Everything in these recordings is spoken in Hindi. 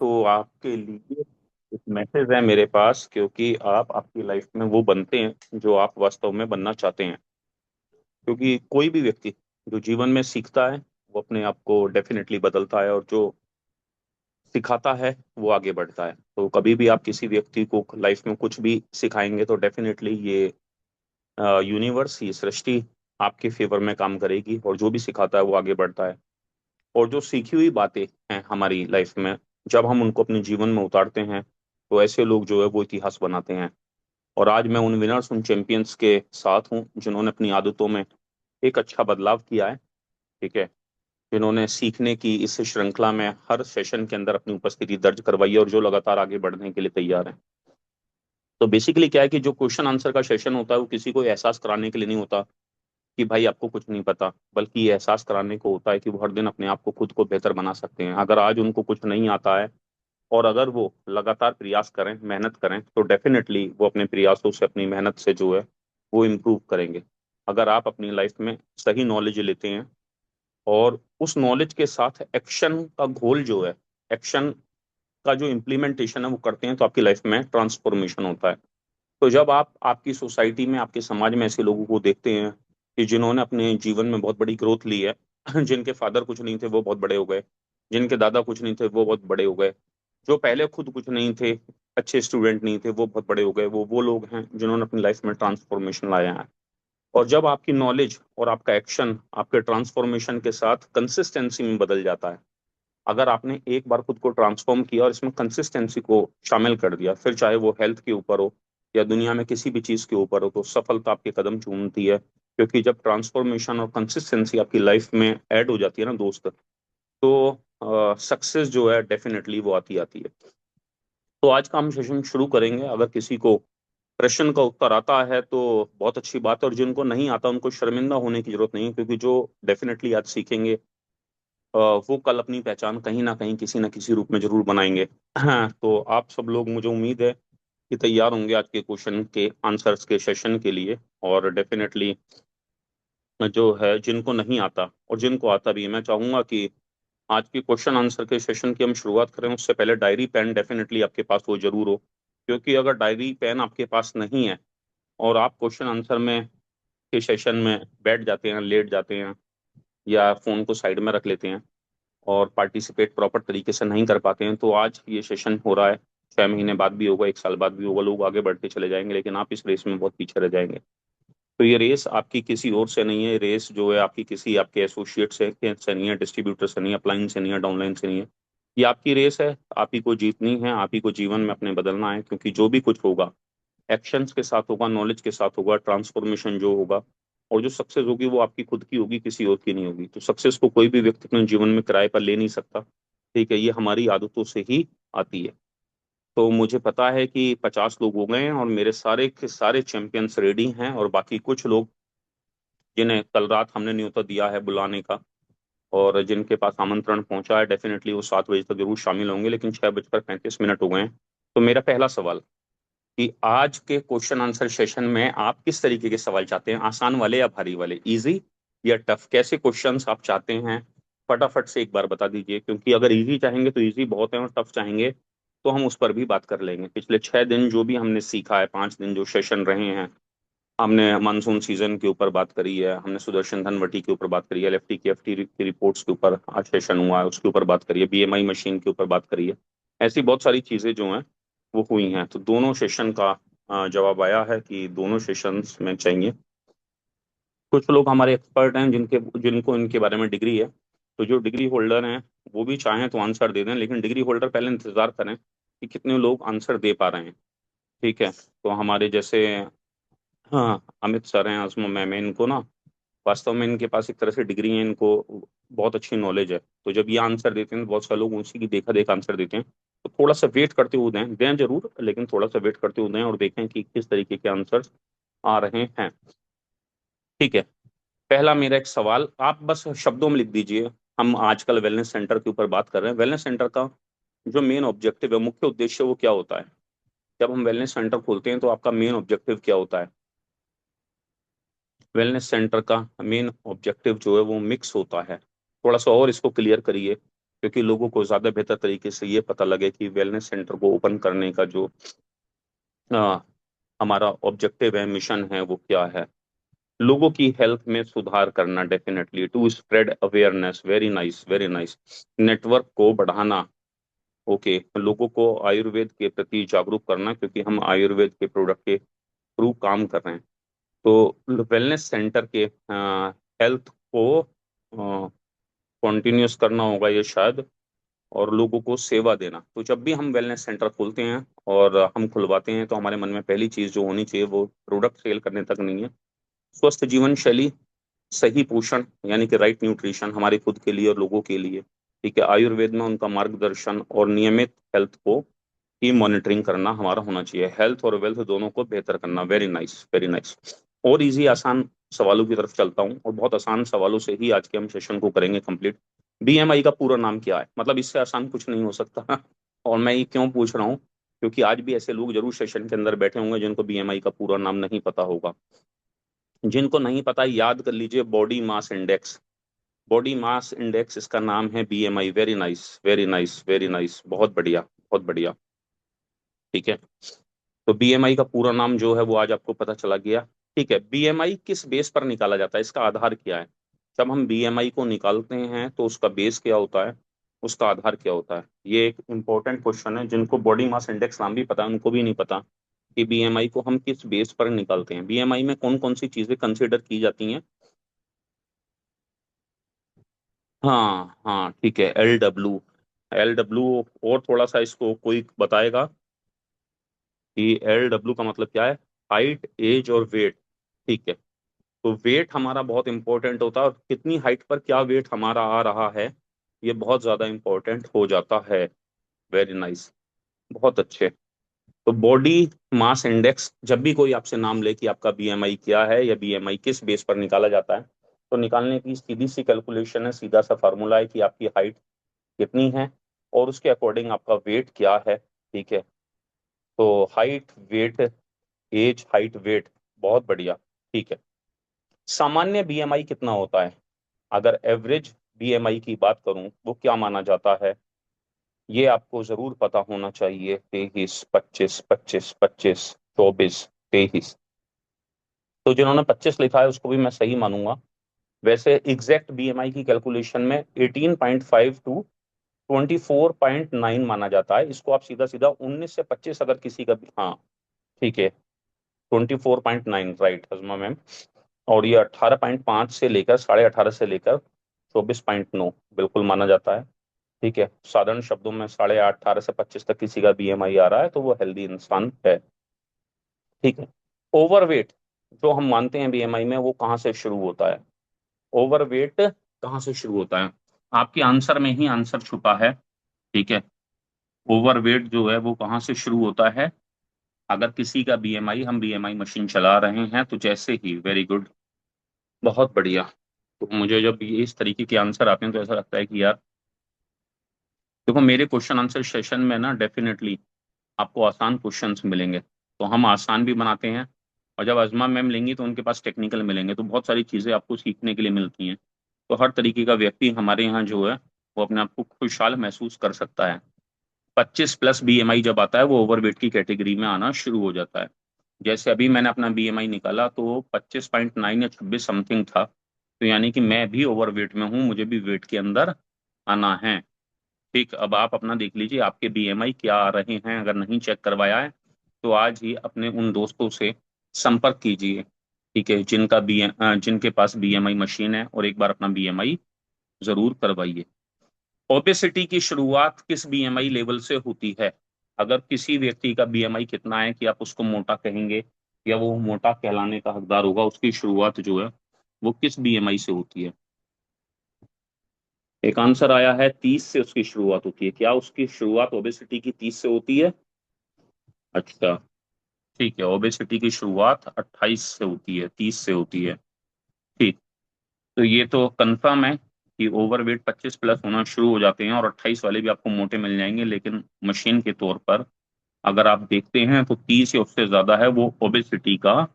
तो आपके लिए एक मैसेज है मेरे पास, क्योंकि आप आपकी लाइफ में वो बनते हैं जो आप वास्तव में बनना चाहते हैं। क्योंकि कोई भी व्यक्ति जो जीवन में सीखता है वो अपने आप को डेफिनेटली बदलता है, और जो सिखाता है वो आगे बढ़ता है। तो कभी भी आप किसी व्यक्ति को लाइफ में कुछ भी सिखाएंगे तो डेफिनेटली ये यूनिवर्स, ये सृष्टि आपके फेवर में काम करेगी, और जो भी सिखाता है वो आगे बढ़ता है। और जो सीखी हुई बातें हैं हमारी लाइफ में, जब हम उनको अपने जीवन में उतारते हैं तो ऐसे लोग जो है वो इतिहास बनाते हैं। और आज मैं उन विनर्स, उन चैंपियंस के साथ हूँ जिन्होंने अपनी आदतों में एक अच्छा बदलाव किया है। ठीक है। जिन्होंने सीखने की इस श्रृंखला में हर सेशन के अंदर अपनी उपस्थिति दर्ज करवाई है, और जो लगातार आगे बढ़ने के लिए तैयार है। तो बेसिकली क्या है कि जो क्वेश्चन आंसर का सेशन होता है वो किसी को एहसास कराने के लिए नहीं होता कि भाई आपको कुछ नहीं पता, बल्कि ये एहसास कराने को होता है कि वो हर दिन अपने आप को, खुद को बेहतर बना सकते हैं। अगर आज उनको कुछ नहीं आता है और अगर वो लगातार प्रयास करें, मेहनत करें, तो डेफिनेटली वो अपने प्रयासों से, अपनी मेहनत से जो है वो इम्प्रूव करेंगे। अगर आप अपनी लाइफ में सही नॉलेज लेते हैं और उस नॉलेज के साथ एक्शन का घोल जो है, एक्शन का जो इम्प्लीमेंटेशन है वो करते हैं, तो आपकी लाइफ में ट्रांसफॉर्मेशन होता है। तो जब आप आपकी सोसाइटी में, आपके समाज में ऐसे लोगों को देखते हैं कि जिन्होंने अपने जीवन में बहुत बड़ी ग्रोथ ली है, जिनके फादर कुछ नहीं थे वो बहुत बड़े हो गए, जिनके दादा कुछ नहीं थे वो बहुत बड़े हो गए, जो पहले खुद कुछ नहीं थे, अच्छे स्टूडेंट नहीं थे, वो बहुत बड़े हो गए, वो लोग हैं जिन्होंने अपनी लाइफ में ट्रांसफॉर्मेशन लाया है। और जब आपकी नॉलेज और आपका एक्शन आपके ट्रांसफॉर्मेशन के साथ कंसिस्टेंसी में बदल जाता है, अगर आपने एक बार खुद को ट्रांसफॉर्म किया और इसमें कंसिस्टेंसी को शामिल कर दिया, फिर चाहे वो हेल्थ के ऊपर हो या दुनिया में किसी भी चीज के ऊपर हो, तो सफलता आपके कदम चूमती है। क्योंकि जब ट्रांसफॉर्मेशन और कंसिस्टेंसी आपकी लाइफ में ऐड हो जाती है ना दोस्त, तो सक्सेस जो है डेफिनेटली वो आती आती है। तो आज का हम सेशन शुरू करेंगे। अगर किसी को प्रश्न का उत्तर आता है तो बहुत अच्छी बात है, और जिनको नहीं आता उनको शर्मिंदा होने की जरूरत नहीं है, क्योंकि जो डेफिनेटली आज सीखेंगे वो कल अपनी पहचान कहीं ना कहीं, किसी ना किसी रूप में जरूर बनाएंगे। तो आप सब लोग, मुझे उम्मीद है कि तैयार होंगे आज के क्वेश्चन के आंसर्स के सेशन के लिए। और डेफिनेटली जो है, जिनको नहीं आता और जिनको आता भी है, मैं चाहूंगा कि आज के क्वेश्चन आंसर के सेशन की हम शुरुआत करें उससे पहले डायरी पेन डेफिनेटली आपके पास वो जरूर हो। क्योंकि अगर डायरी पेन आपके पास नहीं है और आप क्वेश्चन आंसर में के सेशन में बैठ जाते हैं, लेट जाते हैं, या फोन को साइड में रख लेते हैं और पार्टिसिपेट प्रॉपर तरीके से नहीं कर पाते हैं, तो आज ये सेशन हो रहा है, 6 महीने बाद भी होगा, 1 साल बाद भी होगा, लोग आगे बढ़ते चले जाएंगे, लेकिन आप इस रेस में बहुत पीछे रह जाएंगे। तो ये रेस आपकी किसी और से नहीं है, रेस जो है आपकी किसी आपके एसोसिएट से नहीं है, डिस्ट्रीब्यूटर से नहीं है, अपलाइन से नहीं है, डाउनलाइन से नहीं है। ये आपकी रेस है, आप ही को जीतनी है, आप ही को जीवन में अपने बदलना है। क्योंकि जो भी कुछ होगा एक्शंस के साथ होगा, नॉलेज के साथ होगा, ट्रांसफॉर्मेशन जो होगा, और जो सक्सेस होगी वो आपकी खुद की होगी, किसी और की नहीं होगी। तो सक्सेस को कोई भी व्यक्ति अपने जीवन में किराए पर ले नहीं सकता। ठीक है, ये हमारी आदतों से ही आती है। तो मुझे पता है कि 50 लोग हो गए हैं और मेरे सारे के सारे चैंपियंस रेडी हैं, और बाकी कुछ लोग जिन्हें कल रात हमने न्योता दिया है बुलाने का और जिनके पास आमंत्रण पहुंचा है, डेफिनेटली वो 7 बजे तक जरूर शामिल होंगे, लेकिन 6:35 हो गए हैं। तो मेरा पहला सवाल कि आज के क्वेश्चन आंसर सेशन में आप किस तरीके के सवाल चाहते हैं, आसान वाले या भारी वाले, इजी या टफ, कैसे क्वेश्चंस आप चाहते हैं? फटाफट से एक बार बता दीजिए, क्योंकि अगर इजी चाहेंगे तो इजी बहुत है, और टफ चाहेंगे तो हम उस पर भी बात कर लेंगे। पिछले 6 दिन जो भी हमने सीखा है, 5 दिन जो सेशन रहे हैं, हमने मानसून सीजन के ऊपर बात करी है, हमने सुदर्शन धनवटी के ऊपर बात करी है, एलएफटी की एफटी की रिपोर्ट्स के ऊपर आज सेशन हुआ है उसके ऊपर बात करी है, बीएमआई मशीन के ऊपर बात करी है। ऐसी बहुत सारी चीजें जो हैं वो हुई हैं। तो दोनों सेशन का जवाब आया है कि दोनों सेशंस में चाहिए। कुछ लोग हमारे एक्सपर्ट हैं जिनके जिनको इनके बारे में डिग्री है, तो जो डिग्री होल्डर हैं वो भी चाहें तो आंसर दे दें, लेकिन डिग्री होल्डर पहले इंतजार करें कि कितने लोग आंसर दे पा रहे हैं। ठीक है। तो हमारे जैसे, हाँ, अमित सर हैं, आजमा मैम है, इनको ना वास्तव में इनके पास एक तरह से डिग्री है, इनको बहुत अच्छी नॉलेज है। तो जब ये आंसर देते हैं तो बहुत सारे लोग उसी की देखा देखा आंसर देते हैं। तो थोड़ा सा वेट करते हुए दें दें जरूर, लेकिन थोड़ा सा वेट करते हुए दें और देखें कि किस तरीके के आंसर्स आ रहे हैं। ठीक है। पहला मेरा एक सवाल, आप बस शब्दों में लिख दीजिए। हम आजकल वेलनेस सेंटर के ऊपर बात कर रहे हैं। वेलनेस सेंटर का जो मेन ऑब्जेक्टिव है, मुख्य उद्देश्य, वो क्या होता है? जब हम वेलनेस सेंटर खोलते हैं तो आपका मेन ऑब्जेक्टिव क्या होता है? वेलनेस सेंटर का मेन ऑब्जेक्टिव जो है वो मिक्स होता है। थोड़ा सा और इसको क्लियर करिए क्योंकि लोगों को ज्यादा बेहतर तरीके से ये पता लगे कि वेलनेस सेंटर को ओपन करने का जो अ, हमारा ऑब्जेक्टिव है, मिशन है, वो क्या है। लोगों की हेल्थ में सुधार करना, definitely to spread awareness, very nice very nice. Network को बढ़ाना, ओके, लोगों को आयुर्वेद के प्रति जागरूक करना, क्योंकि हम आयुर्वेद के प्रोडक्ट के थ्रू काम कर रहे हैं। तो वेलनेस सेंटर के हेल्थ को कॉन्टिन्यूस करना होगा ये शायद, और लोगों को सेवा देना। तो जब भी हम वेलनेस सेंटर खोलते हैं और हम खुलवाते हैं, तो हमारे मन में पहली चीज जो होनी चाहिए वो प्रोडक्ट सेल करने तक नहीं है। स्वस्थ जीवन शैली, सही पोषण यानी कि राइट न्यूट्रिशन हमारे खुद के लिए और लोगों के लिए, ठीक है, आयुर्वेद में उनका मार्गदर्शन और नियमित हेल्थ को की मॉनिटरिंग करना हमारा होना चाहिए। हेल्थ और वेल्थ दोनों को बेहतर करना, वेरी नाइस वेरी नाइस। और इजी आसान सवालों की तरफ चलता हूँ, और बहुत आसान सवालों से ही आज के हम सेशन को करेंगे कंप्लीट। बीएमआई का पूरा नाम क्या है? मतलब इससे आसान कुछ नहीं हो सकता। और मैं ये क्यों पूछ रहा हूँ, क्योंकि आज भी ऐसे लोग जरूर सेशन के अंदर बैठे होंगे जिनको बीएमआई का पूरा नाम नहीं पता होगा। जिनको नहीं पता, याद कर लीजिए, body mass index. Body mass index इसका नाम है BMI. Very nice very nice very nice, बहुत बढ़िया बहुत बढ़िया। ठीक है, तो बीएमआई का पूरा नाम जो है वो आज आपको पता चला गया। ठीक है, बीएमआई किस बेस पर निकाला जाता है, इसका आधार क्या है? जब हम बीएमआई को निकालते हैं तो उसका बेस क्या होता है, उसका आधार क्या होता है? ये एक इंपॉर्टेंट क्वेश्चन है। जिनको बॉडी मास इंडेक्स नाम भी पता है उनको भी नहीं पता कि बीएमआई को हम किस बेस पर निकालते हैं। बीएमआई में कौन कौन सी चीजें कंसिडर की जाती हैं? हाँ हाँ, ठीक है, एल डब्ल्यू। और थोड़ा सा इसको कोई बताएगा कि एल डब्ल्यू का मतलब क्या है? हाइट, एज और वेट। ठीक है, तो वेट हमारा बहुत इंपॉर्टेंट होता है, और कितनी हाइट पर क्या वेट हमारा आ रहा है, ये बहुत ज्यादा इंपॉर्टेंट हो जाता है। वेरी नाइस, बहुत अच्छे। तो बॉडी मास इंडेक्स, जब भी कोई आपसे नाम ले कि आपका बीएमआई क्या है या बीएमआई किस बेस पर निकाला जाता है, तो निकालने की सीधी सी कैलकुलेशन है, सीधा सा फार्मूला है कि आपकी हाइट कितनी है और उसके अकॉर्डिंग आपका वेट क्या है। ठीक है, तो height, weight, age, height, weight, बहुत बढ़िया। ठीक है, सामान्य बीएमआई कितना होता है? अगर एवरेज बीएमआई की बात करूं, वो क्या माना जाता है? ये आपको जरूर पता होना चाहिए। 23, 25, 25, 25, 24, 23। तो जिन्होंने 25 लिखा है उसको भी मैं सही मानूंगा। वैसे एग्जैक्ट बीएमआई की कैलकुलेशन में 18.5 टू 24.9 माना जाता है। इसको आप सीधा सीधा 19 से 25 अगर किसी का भी, हाँ ठीक है, 24.9 राइट हजमा मैम। और ये 18.5 से लेकर 18.5 से लेकर 24.9 बिल्कुल माना जाता है। ठीक है, साधारण शब्दों में 8.5, 18 से 25 तक किसी का बीएमआई आ रहा है तो वो हेल्दी इंसान है। ठीक है, ओवरवेट जो हम मानते हैं बीएमआई में, वो कहाँ से शुरू होता है? ओवरवेट कहाँ से शुरू होता है? आपके आंसर में ही आंसर छुपा है। ठीक है, ओवरवेट जो है वो कहाँ से शुरू होता है? अगर किसी का बीएमआई, हम बीएमआई मशीन चला रहे हैं, तो जैसे ही, वेरी गुड, बहुत बढ़िया। तो मुझे जब ये इस तरीके के आंसर आते हैं तो ऐसा लगता है कि यार, देखो मेरे क्वेश्चन आंसर सेशन में ना डेफिनेटली आपको आसान क्वेश्चंस मिलेंगे, तो हम आसान भी बनाते हैं। और जब अजमा मैम लेंगी तो उनके पास टेक्निकल मिलेंगे, तो बहुत सारी चीज़ें आपको सीखने के लिए मिलती हैं। तो हर तरीके का व्यक्ति हमारे यहाँ जो है वो अपने आप को खुशहाल महसूस कर सकता है। 25+ बीएमआई जब आता है वो ओवरवेट की कैटेगरी में आना शुरू हो जाता है। जैसे अभी मैंने अपना बीएमआई निकाला तो 25.9 या 26 समथिंग था, तो यानी कि मैं भी ओवरवेट में हूँ, मुझे भी वेट के अंदर आना है। ठीक, अब आप अपना देख लीजिए आपके बीएमआई क्या आ रहे हैं। अगर नहीं चेक करवाया है तो आज ही अपने उन दोस्तों से संपर्क कीजिए, ठीक है, जिनके पास बीएमआई मशीन है, और एक बार अपना बीएमआई जरूर करवाइए। ओबेसिटी की शुरुआत किस बीएमआई लेवल से होती है? अगर किसी व्यक्ति का बीएमआई कितना है कि आप उसको मोटा कहेंगे या वो मोटा कहलाने का हकदार होगा, उसकी शुरुआत जो है वो किस बीएमआई से होती है? एक आंसर आया है 30 से उसकी शुरुआत होती है। क्या उसकी शुरुआत ओबेसिटी की 30 से होती है? अच्छा, ठीक है, ओबेसिटी की शुरुआत 28 से होती है, 30 से होती है। ठीक, तो ये तो कंफर्म है कि ओवरवेट 25+ होना शुरू हो जाते हैं, और 28 वाले भी आपको मोटे मिल जाएंगे, लेकिन मशीन के तौर पर अगर आप देखते हैं तो 30 या उससे ज्यादा है वो ओबेसिटी का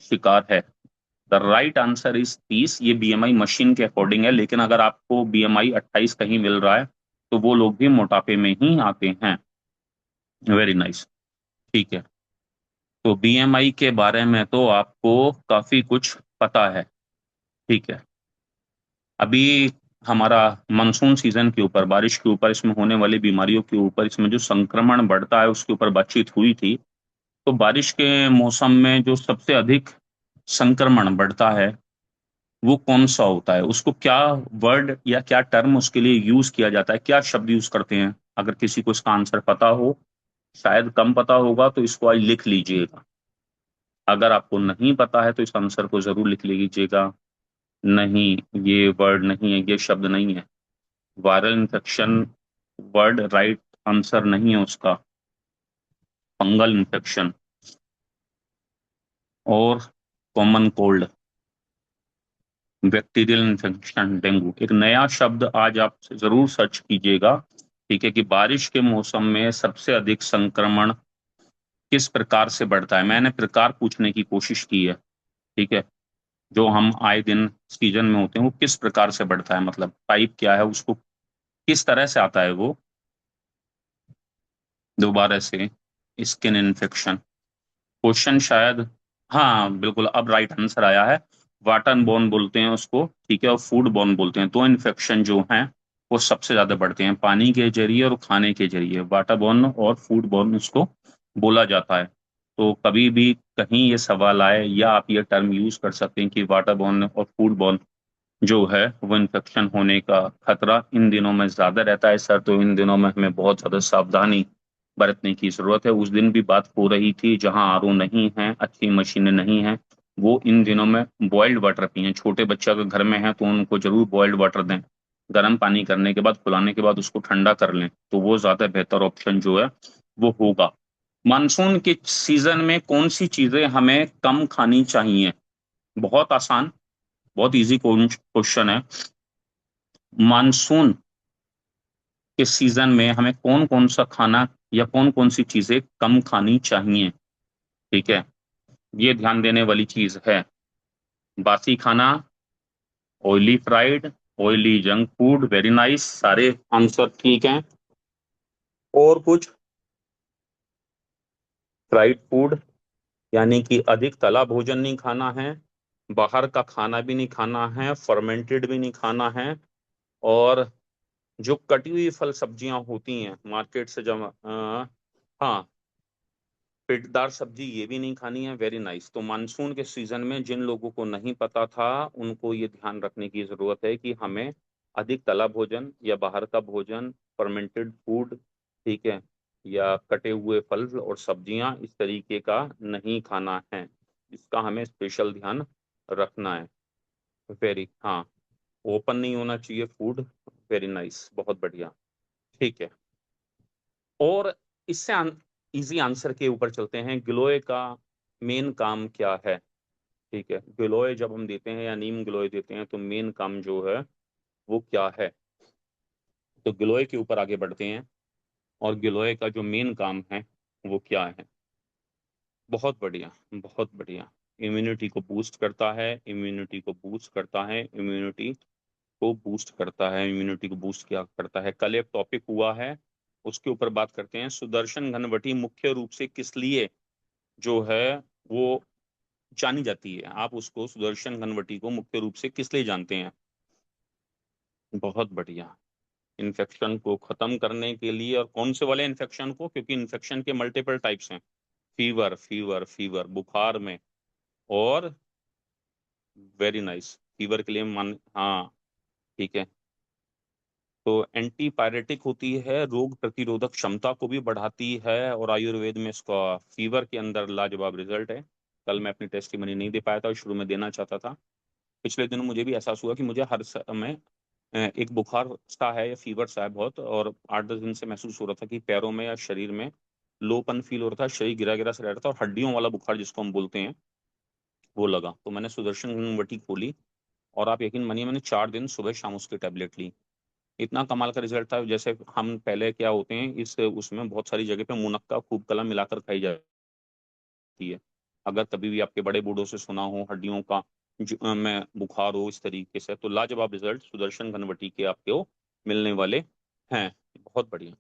शिकार है। The right answer is 30। ये बीएमआई मशीन के अकॉर्डिंग है, लेकिन अगर आपको बीएमआई 28 कहीं मिल रहा है तो वो लोग भी मोटापे में ही आते हैं। Very nice. ठीक है, तो बीएमआई के बारे में तो आपको काफी कुछ पता है। ठीक है, अभी हमारा मानसून सीजन के ऊपर, बारिश के ऊपर, इसमें होने वाली बीमारियों के ऊपर, इसमें जो संक्रमण बढ़ता है उसके ऊपर बातचीत हुई थी। तो बारिश के मौसम में जो सबसे अधिक संक्रमण बढ़ता है वो कौन सा होता है? उसको क्या वर्ड या क्या टर्म उसके लिए यूज किया जाता है, क्या शब्द यूज करते हैं? अगर किसी को इसका आंसर पता हो, शायद कम पता होगा, तो इसको आज लिख लीजिएगा। अगर आपको नहीं पता है तो इस आंसर को जरूर लिख लीजिएगा। नहीं, ये वर्ड नहीं है, ये शब्द नहीं है। Viral infection word right answer नहीं है उसका। फंगल इन्फेक्शन और common cold, bacterial infection, dengue. एक नया शब्द आज आप जरूर सर्च कीजिएगा। ठीक है, कि बारिश के मौसम में सबसे अधिक संक्रमण किस प्रकार से बढ़ता है। मैंने प्रकार पूछने की कोशिश की है। ठीक है, जो हम आए दिन सीजन में होते हैं वो किस प्रकार से बढ़ता है, मतलब टाइप क्या है, उसको किस तरह से आता है वो। दोबारा से, स्किन इन्फेक्शन, क्वेश्चन शायद, हाँ बिल्कुल, अब राइट आंसर आया है। वाटर बोर्न बोलते हैं उसको, ठीक है, और फूड बोर्न बोलते हैं। दो इन्फेक्शन जो हैं वो सबसे ज्यादा बढ़ते हैं, पानी के जरिए और खाने के जरिए। वाटर बोर्न और फूड बोर्न उसको बोला जाता है। तो कभी भी कहीं ये सवाल आए, या आप ये टर्म यूज कर सकते हैं कि वाटर बोर्न और फूड बोर्न जो है वो इन्फेक्शन होने का खतरा इन दिनों में ज्यादा रहता है सर, तो इन दिनों में हमें बहुत ज्यादा सावधानी बरतने की जरूरत है। उस दिन भी बात हो रही थी, जहां आरओ नहीं है, अच्छी मशीनें नहीं है, वो इन दिनों में बॉइल्ड वाटर पिए। छोटे बच्चे अगर घर में हैं तो उनको जरूर बॉइल्ड वाटर दें। गर्म पानी करने के बाद, खुलाने के बाद उसको ठंडा कर लें, तो वो ज्यादा बेहतर ऑप्शन जो है वो होगा। मानसून के सीजन में कौन सी चीजें हमें कम खानी चाहिए? बहुत आसान, बहुत इजी क्वेश्चन है। मानसून के सीजन में हमें कौन कौन सा खाना या कौन कौन सी चीजें कम खानी चाहिए? ठीक है, ये ध्यान देने वाली चीज है। बासी खाना, oily fried, oily junk food, very nice, सारे आंसर ठीक हैं। और कुछ? फ्राइड फूड यानी कि अधिक तला भोजन नहीं खाना है, बाहर का खाना भी नहीं खाना है, फर्मेंटेड भी नहीं खाना है, और जो कटी हुई फल सब्जियां होती हैं मार्केट से, जब हाँ, पेटदार सब्जी ये भी नहीं खानी है। Very nice. तो मानसून के सीजन में जिन लोगों को नहीं पता था उनको ये ध्यान रखने की जरूरत है कि हमें अधिक तला भोजन या बाहर का भोजन, फर्मेंटेड फूड, ठीक है, या कटे हुए फल और सब्जियां, इस तरीके का नहीं खाना है। इसका हमें स्पेशल ध्यान रखना है। वेरी, हाँ, ओपन नहीं होना चाहिए फूड। वेरी नाइस, बहुत बढ़िया। ठीक है, और इससे इजी आंसर के ऊपर चलते हैं। गिलोय का मेन काम क्या है? ठीक है, गिलोय जब हम देते हैं या नीम गिलोय देते हैं तो मेन काम जो है वो क्या है? तो गिलोय के ऊपर आगे बढ़ते हैं, और गिलोय का जो मेन काम है वो क्या है? बहुत बढ़िया, बहुत बढ़िया। इम्यूनिटी को बूस्ट करता है, इम्यूनिटी को बूस्ट करता है, इम्यूनिटी को बूस्ट करता है, इम्यूनिटी को बूस्ट क्या करता है? कल एक टॉपिक हुआ है, उसके ऊपर बात करते हैं। सुदर्शन घनवटी मुख्य रूप से किस लिए जो है वो जानी जाती है? आप उसको, सुदर्शन घनवटी को मुख्य रूप से किस लिए जानते हैं? बहुत बढ़िया। इन्फेक्शन को खत्म करने के लिए, और कौन से वाले इन्फेक्शन को? क्योंकि इन्फेक्शन के मल्टीपल टाइप्स हैं। फीवर, फीवर, फीवर, बुखार में, और वेरी नाइस, फीवर के लिए मान, हाँ, ठीक है। तो एंटीपायरेटिक होती है, रोग प्रतिरोधक क्षमता को भी बढ़ाती है, और आयुर्वेद में इसका फीवर के अंदर लाजवाब रिजल्ट है। कल मैं अपनी टेस्टिमनी नहीं दे पाया था, शुरू में देना चाहता था। पिछले दिनों मुझे भी एहसास हुआ कि मुझे हर समय एक बुखार सा है या फीवर सा है बहुत, और 8-10 दिन से महसूस हो रहा था कि पैरों में या शरीर में लोपन फील हो रहा था, शरीर गिरा गिरा सा रह रहा था, और हड्डियों वाला बुखार जिसको हम बोलते हैं वो लगा। तो मैंने सुदर्शन वटी खोली, और आप यकीन मानिए मैंने 4 दिन सुबह शाम उसकी टेबलेट ली। इतना कमाल का रिजल्ट था। जैसे हम पहले क्या होते हैं, इस उसमें बहुत सारी जगह पे मुनक्का खूब कलम मिलाकर खाई जाती है। अगर कभी भी आपके बड़े बूढ़ों से सुना हो हड्डियों का में बुखार हो इस तरीके से, तो लाजवाब रिजल्ट सुदर्शन घनवटी के आपको मिलने वाले हैं। बहुत बढ़िया।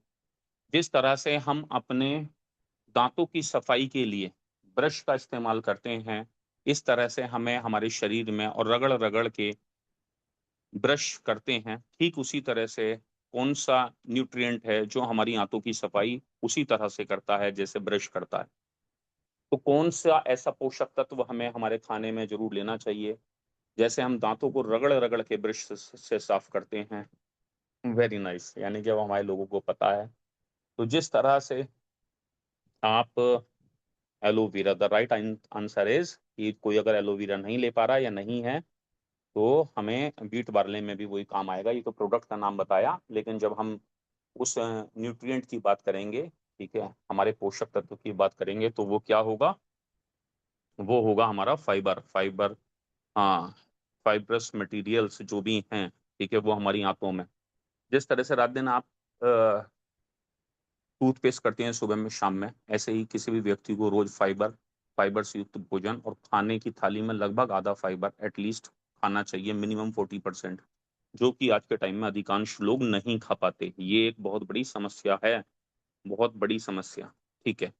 जिस तरह से हम अपने दांतों की सफाई के लिए ब्रश का इस्तेमाल करते हैं, इस तरह से हमें हमारे शरीर में और रगड़ रगड़ के ब्रश करते हैं, ठीक उसी तरह से कौन सा न्यूट्रिएंट है जो हमारी आंतों की सफाई उसी तरह से करता है जैसे ब्रश करता है। तो कौन सा ऐसा पोषक तत्व हमें हमारे खाने में जरूर लेना चाहिए, जैसे हम दांतों को रगड़ रगड़ के ब्रश से साफ करते हैं। वेरी नाइस, यानी कि अब हमारे लोगों को पता है। तो जिस तरह से आप aloe vera, the right answer is कि कोई अगर एलोवेरा नहीं ले पा रहा या नहीं है तो हमें बीट बार्ले में भी वही काम आएगा। ये तो प्रोडक्ट का नाम बताया, लेकिन जब हम उस न्यूट्रिएंट की बात करेंगे, ठीक है, हमारे पोषक तत्व की बात करेंगे, तो वो क्या होगा? वो होगा हमारा फाइबर। फाइबर, हाँ, फाइब्रस मटेरियल्स जो भी हैं, ठीक है, वो हमारी आंतों में, जिस तरह से रात दिन आप टूथपेस्ट करते हैं सुबह में शाम में, ऐसे ही किसी भी व्यक्ति को रोज फाइबर से युक्त भोजन और खाने की थाली में लगभग आधा फाइबर एटलीस्ट खाना चाहिए, मिनिमम 40%, जो कि आज के टाइम में अधिकांश लोग नहीं खा पाते। ये एक बहुत बड़ी समस्या है, बहुत बड़ी समस्या। ठीक है,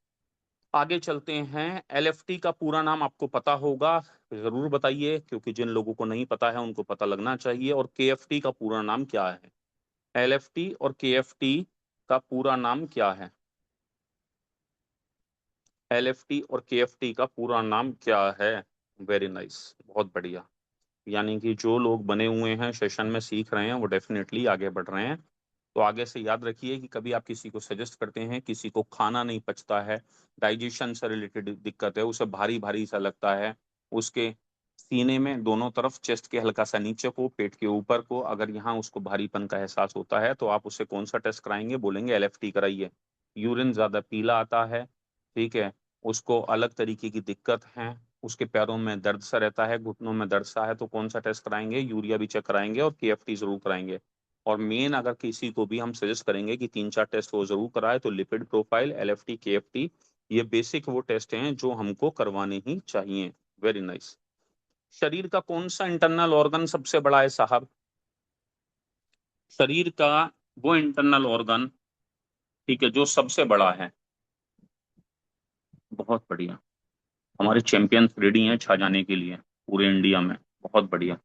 आगे चलते हैं। एलएफटी का पूरा नाम आपको पता होगा, जरूर बताइए, क्योंकि जिन लोगों को नहीं पता है उनको पता लगना चाहिए। और केएफटी का पूरा नाम क्या है? एलएफटी और केएफटी का पूरा नाम क्या है? एलएफटी और केएफटी का पूरा नाम क्या है? वेरी नाइस, बहुत बढ़िया। यानी कि जो लोग बने हुए हैं, सेशन में सीख रहे हैं, वो डेफिनेटली आगे बढ़ रहे हैं। तो आगे से याद रखिए कि कभी आप किसी को सजेस्ट करते हैं, किसी को खाना नहीं पचता है, डाइजेशन से रिलेटेड दिक्कत है, उसे भारी भारी सा लगता है, उसके सीने में दोनों तरफ, चेस्ट के हल्का सा नीचे को, पेट के ऊपर को, अगर यहाँ उसको भारीपन का एहसास होता है, तो आप उससे कौन सा टेस्ट कराएंगे? बोलेंगे एलएफटी कराइए। यूरिन ज्यादा पीला आता है, ठीक है, उसको अलग तरीके की दिक्कत है, उसके पैरों में दर्द सा रहता है, घुटनों में दर्द सा है, तो कौन सा टेस्ट कराएंगे? यूरिया भी चेक कराएंगे और केएफटी जरूर कराएंगे। और मेन अगर किसी को भी हम सजेस्ट करेंगे कि 3-4 टेस्ट वो जरूर कराए, तो लिपिड प्रोफाइल, एलएफटी, केएफटी, ये बेसिक वो टेस्ट हैं जो हमको करवाने ही चाहिए। Very nice. शरीर का कौन सा इंटरनल ऑर्गन सबसे बड़ा है साहब? शरीर का वो इंटरनल ऑर्गन, ठीक है, जो सबसे बड़ा है। बहुत बढ़िया, हमारे चैंपियंस रेडी हैं छा जाने के लिए पूरे इंडिया में। बहुत बढ़िया।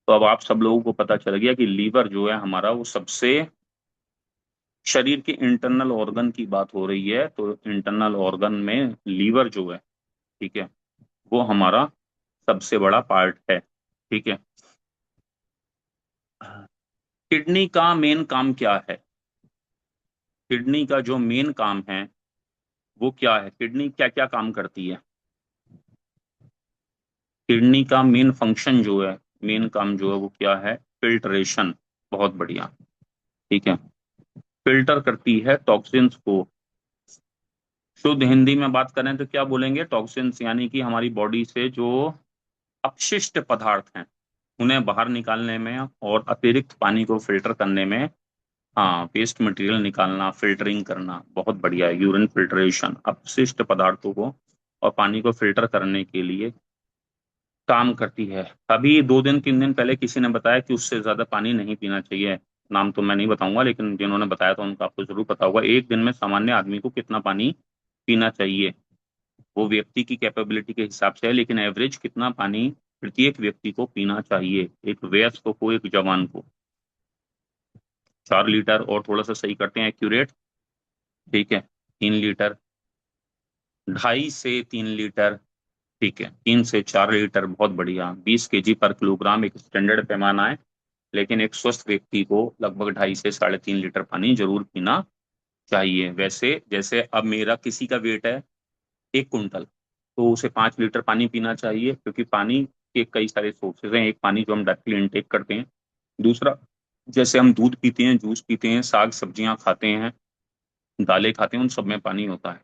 तो अब आप सब लोगों को पता चल गया कि लीवर जो है हमारा, वो सबसे, शरीर के इंटरनल ऑर्गन की बात हो रही है, तो इंटरनल ऑर्गन में लीवर जो है, ठीक है, वो हमारा सबसे बड़ा पार्ट है। ठीक है, किडनी का मेन काम क्या है? किडनी का जो मेन काम है वो क्या है? किडनी क्या क्या काम करती है? किडनी का मेन फंक्शन जो है, मेन काम जो है वो क्या है? फिल्ट्रेशन। बहुत बढ़िया। ठीक है, फिल्टर करती है टॉक्सिन्स को। शुद्ध हिंदी में बात करें तो क्या बोलेंगे? टॉक्सिन्स, यानी कि हमारी बॉडी से जो अपशिष्ट पदार्थ हैं उन्हें बाहर निकालने में और अतिरिक्त पानी को फिल्टर करने में। हाँ, वेस्ट मटेरियल निकालना, फिल्टरिंग करना, बहुत बढ़िया है। यूरिन फिल्ट्रेशन अपशिष्ट पदार्थों को और पानी को फिल्टर करने के लिए काम करती है। अभी 2 दिन 3 दिन पहले किसी ने बताया कि उससे ज्यादा पानी नहीं पीना चाहिए। नाम तो मैं नहीं बताऊंगा, लेकिन जिन्होंने बताया था उनका आपको जरूर पता होगा। एक दिन में सामान्य आदमी को कितना पानी पीना चाहिए? वो व्यक्ति की कैपेबिलिटी के हिसाब से है, लेकिन एवरेज कितना पानी प्रत्येक व्यक्ति को पीना चाहिए, एक वयस्क को, एक जवान को? 4 लीटर, और थोड़ा सा सही करते हैं, एक्यूरेट। ठीक है, 3 लीटर, 2.5 से 3 लीटर। ठीक है, 3 से 4 लीटर, बहुत बढ़िया। 20 kg/किलोग्राम एक स्टैंडर्ड पैमाना है, लेकिन एक स्वस्थ व्यक्ति को लगभग 2.5 से 3.5 लीटर पानी जरूर पीना चाहिए। वैसे जैसे अब मेरा किसी का वेट है 1 कुंटल, तो उसे 5 लीटर पानी पीना चाहिए, क्योंकि पानी के कई सारे सोर्सेज हैं। एक, पानी जो हम डायरेक्टली इनटेक करते हैं। दूसरा, जैसे हम दूध पीते हैं, जूस पीते हैं, साग सब्जियां खाते हैं, दालें खाते हैं, उन सब में पानी होता है।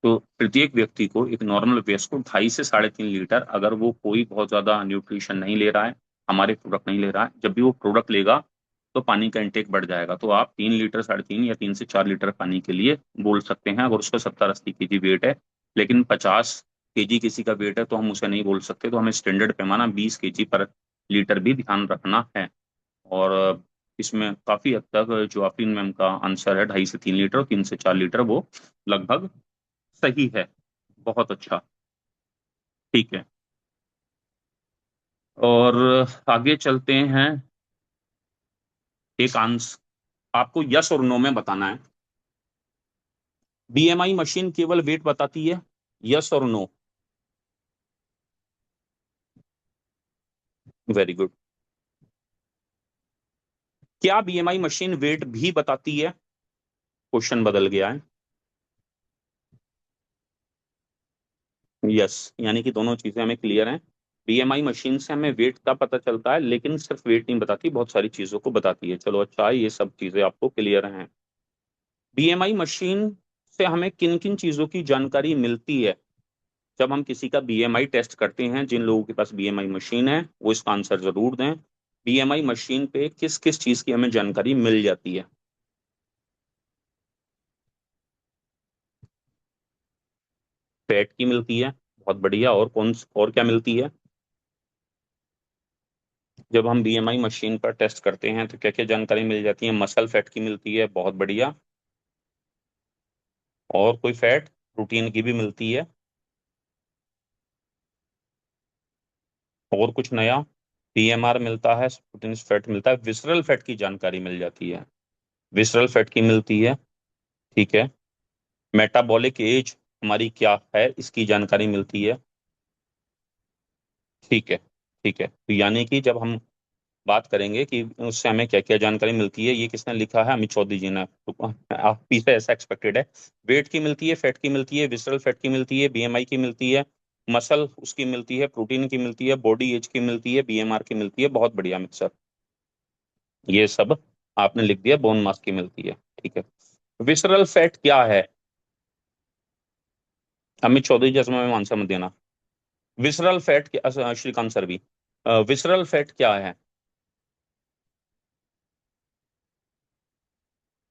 तो प्रत्येक व्यक्ति को, एक नॉर्मल वयस्क को, 2.5 से 3.5 लीटर, अगर वो कोई बहुत ज्यादा न्यूट्रिशन नहीं ले रहा है, हमारे प्रोडक्ट नहीं ले रहा है, जब भी वो प्रोडक्ट लेगा तो पानी का इंटेक बढ़ जाएगा। तो आप 3 लीटर, 3.5 या 3 से 4 लीटर पानी के लिए बोल सकते हैं, अगर उसका 70-80 kg वेट है। लेकिन 50 kg किसी का वेट है तो हम उसे नहीं बोल सकते, तो हमें स्टैंडर्ड पैमाना 20 kg पर लीटर भी ध्यान रखना है। और इसमें काफी हद तक जो आफरीन मैम का आंसर है 2.5 से 3 लीटर, 3 से 4 लीटर, वो लगभग सही है। बहुत अच्छा। ठीक है। और आगे चलते हैं। एक आंसर आपको यस और नो में बताना है। बीएमआई मशीन केवल वेट बताती है, यस और नो? Very good. क्या बीएमआई मशीन वेट भी बताती है? क्वेश्चन बदल गया है। यस, यानी कि दोनों चीजें हमें क्लियर हैं। बीएमआई मशीन से हमें वेट का पता चलता है, लेकिन सिर्फ वेट नहीं बताती, बहुत सारी चीजों को बताती है। चलो अच्छा है, ये सब चीजें आपको क्लियर हैं। बीएमआई मशीन से हमें किन किन चीजों की जानकारी मिलती है? जब हम किसी का बीएमआई टेस्ट करते हैं, जिन लोगों के पास बीएमआई मशीन है वो इसका आंसर जरूर दें। बीएमआई मशीन पे किस किस चीज की हमें जानकारी मिल जाती है? फैट की मिलती है, बहुत बढ़िया। और और क्या मिलती है? जब हम बीएमआई मशीन पर टेस्ट करते हैं तो क्या क्या जानकारी मिल जाती है? मसल फैट की मिलती है, बहुत बढ़िया। और कोई फैट? प्रोटीन की भी मिलती है। और कुछ नया? पीएमआर मिलता है, प्रोटीन फैट मिलता है, विसरल फैट की जानकारी मिल जाती है। विसरल फैट की मिलती है। ठीक है। मेटाबॉलिक एज हमारी क्या है, इसकी जानकारी मिलती है। ठीक है। ठीक है, तो यानी कि जब हम बात करेंगे कि उससे हमें क्या क्या जानकारी मिलती है, ये किसने लिखा है? अमित चौधरी जी ने। तो आप पीछे ऐसा एक्सपेक्टेड है। वेट की मिलती है, फैट की मिलती है, विसरल फैट की मिलती है, बीएमआई की मिलती है, मसल उसकी मिलती है, प्रोटीन की मिलती है, बॉडी एज की मिलती है, बीएमआर की मिलती है। बहुत बढ़िया अमित सर, ये सब आपने लिख दिया। बोन मास की मिलती है। ठीक है। विसरल फैट क्या है? अमित चौधरी जी में आंसर मत देना। विसरल फैट श्रीकांत सर भी, विसरल फैट क्या है?